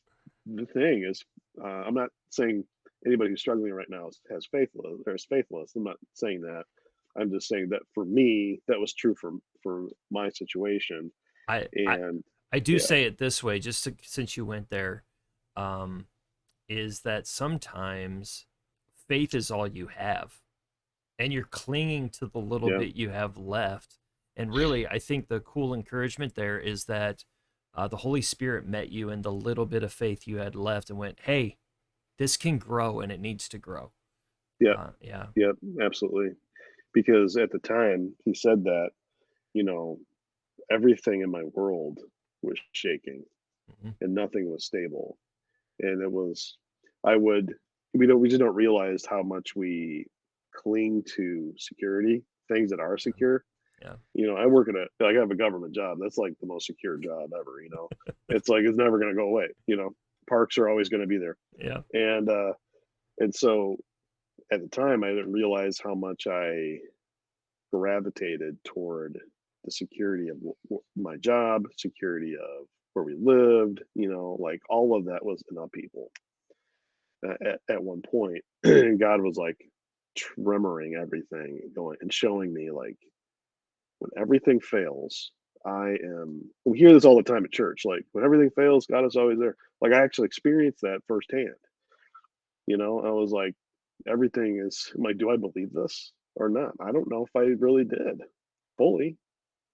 the thing is, I'm not saying anybody who's struggling right now has faithless or is faithless. I'm not saying that. I'm just saying that for me, that was true for my situation. I, I, And I do yeah, say it this way, since you went there, um, is that sometimes faith is all you have, and you're clinging to the little yeah, bit you have left. And really, I think the cool encouragement there is that the Holy Spirit met you and the little bit of faith you had left and went, hey, this can grow and it needs to grow. Yep, Yeah. yep, absolutely. Because at the time he said that, you know, everything in my world was shaking Hmm. and nothing was stable. And it was, I would, we just don't realize how much we cling to security, things that are secure. Yeah. I work like I have a government job. That's like the most secure job ever. It's like, it's never going to go away. Parks are always going to be there. Yeah. And so at the time, I didn't realize how much I gravitated toward the security of my job, security of where we lived, like all of that was in upheaval at one point. And God was like tremoring everything going and showing me like when everything fails, we hear this all the time at church, like when everything fails, God is always there. Like I actually experienced that firsthand. I was like, everything is, I'm like, do I believe this or not? I don't know if I really did fully,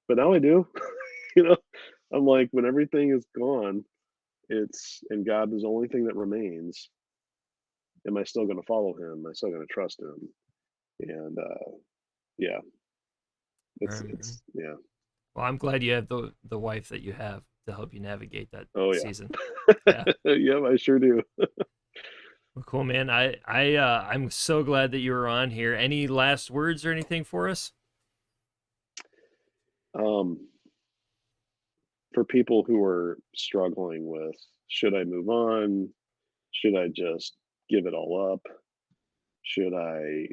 but now I do. you know, I'm like, when everything is gone, and God is the only thing that remains. Am I still going to follow him? Am I still going to trust him? And yeah, Mhm. yeah. Well, I'm glad you have the wife that you have to help you navigate that Oh yeah. season. Yeah. Yep, I sure do. Well, cool, man. I'm so glad that you were on here. Any last words or anything for us? um, for people who are struggling with, should I move on? Should I just give it all up? Should I,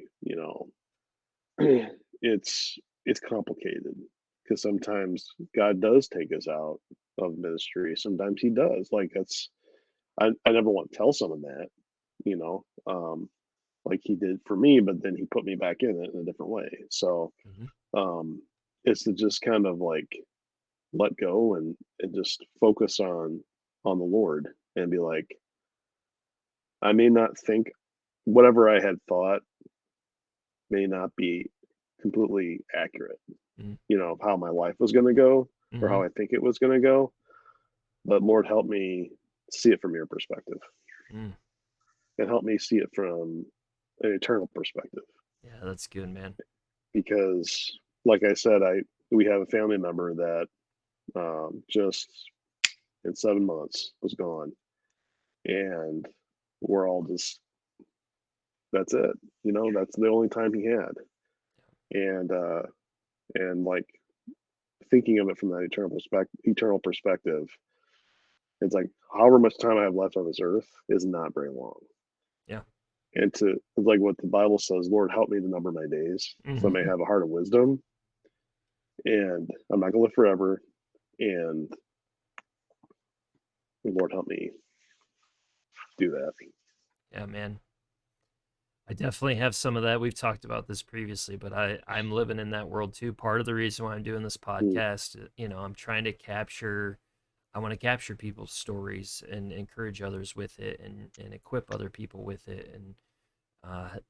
it's complicated because sometimes God does take us out of ministry. Sometimes he does. Like I never want to tell someone that, you know, um, like he did for me, but then he put me back in it in a different way. So Hmm. um, it's to just kind of like let go and just focus on the Lord and be like, I may not think whatever I had thought may not be completely accurate, of how my life was going to go or Mm-hmm. how I think it was going to go. But Lord, help me see it from your perspective Mm. and help me see it from an eternal perspective. Yeah, that's good, man. Because, like I said, we have a family member that just in 7 months was gone, and we're all just that's it. That's the only time he had, and like thinking of it from that eternal perspective, it's like however much time I have left on this earth is not very long. Yeah. And to like what the Bible says, Lord, help me to number my days so I may Hmm. have a heart of wisdom. And I'm not gonna live forever. And Lord, help me do that. Yeah, man. I definitely have some of that. We've talked about this previously, but I'm living in that world too. Part of the reason why I'm doing this Mm, podcast, I'm trying to capture I want to capture people's stories and encourage others with it and equip other people with it and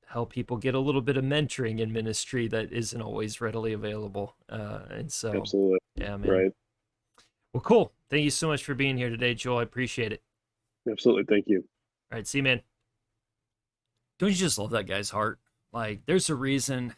help people get a little bit of mentoring in ministry that isn't always readily available. And so, absolutely. yeah, man. Right. Well, cool. Thank you so much for being here today, Joel. I appreciate it. Absolutely. Thank you. All right, see you, man. Don't you just love that guy's heart? Like, there's a reason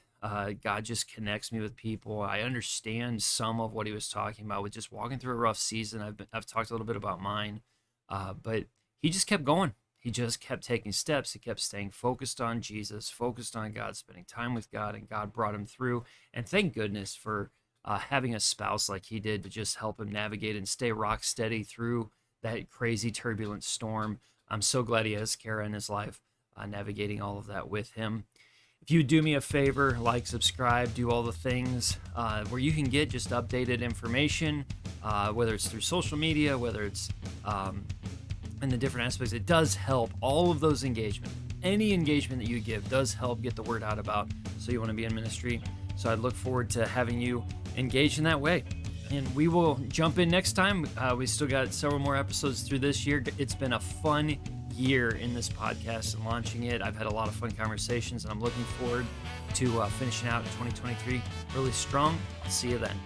God just connects me with people. I understand some of what he was talking about with just walking through a rough season. I've talked a little bit about mine, but he just kept going. He just kept taking steps. He kept staying focused on Jesus, focused on God, spending time with God, and God brought him through. And thank goodness for having a spouse like he did to just help him navigate and stay rock steady through that crazy turbulent storm. I'm so glad he has Kara in his life, navigating all of that with him. If you do me a favor, like, subscribe, do all the things where you can get just updated information, whether it's through social media, whether it's in the different aspects, it does help. All of those engagement, any engagement that you give does help get the word out about so you want to be in ministry. So I look forward to having you engage in that way. And we will jump in next time. We still got several more episodes through this year. It's been a fun year in this podcast and launching it. I've had a lot of fun conversations, and I'm looking forward to finishing out 2023 really strong. I'll see you then.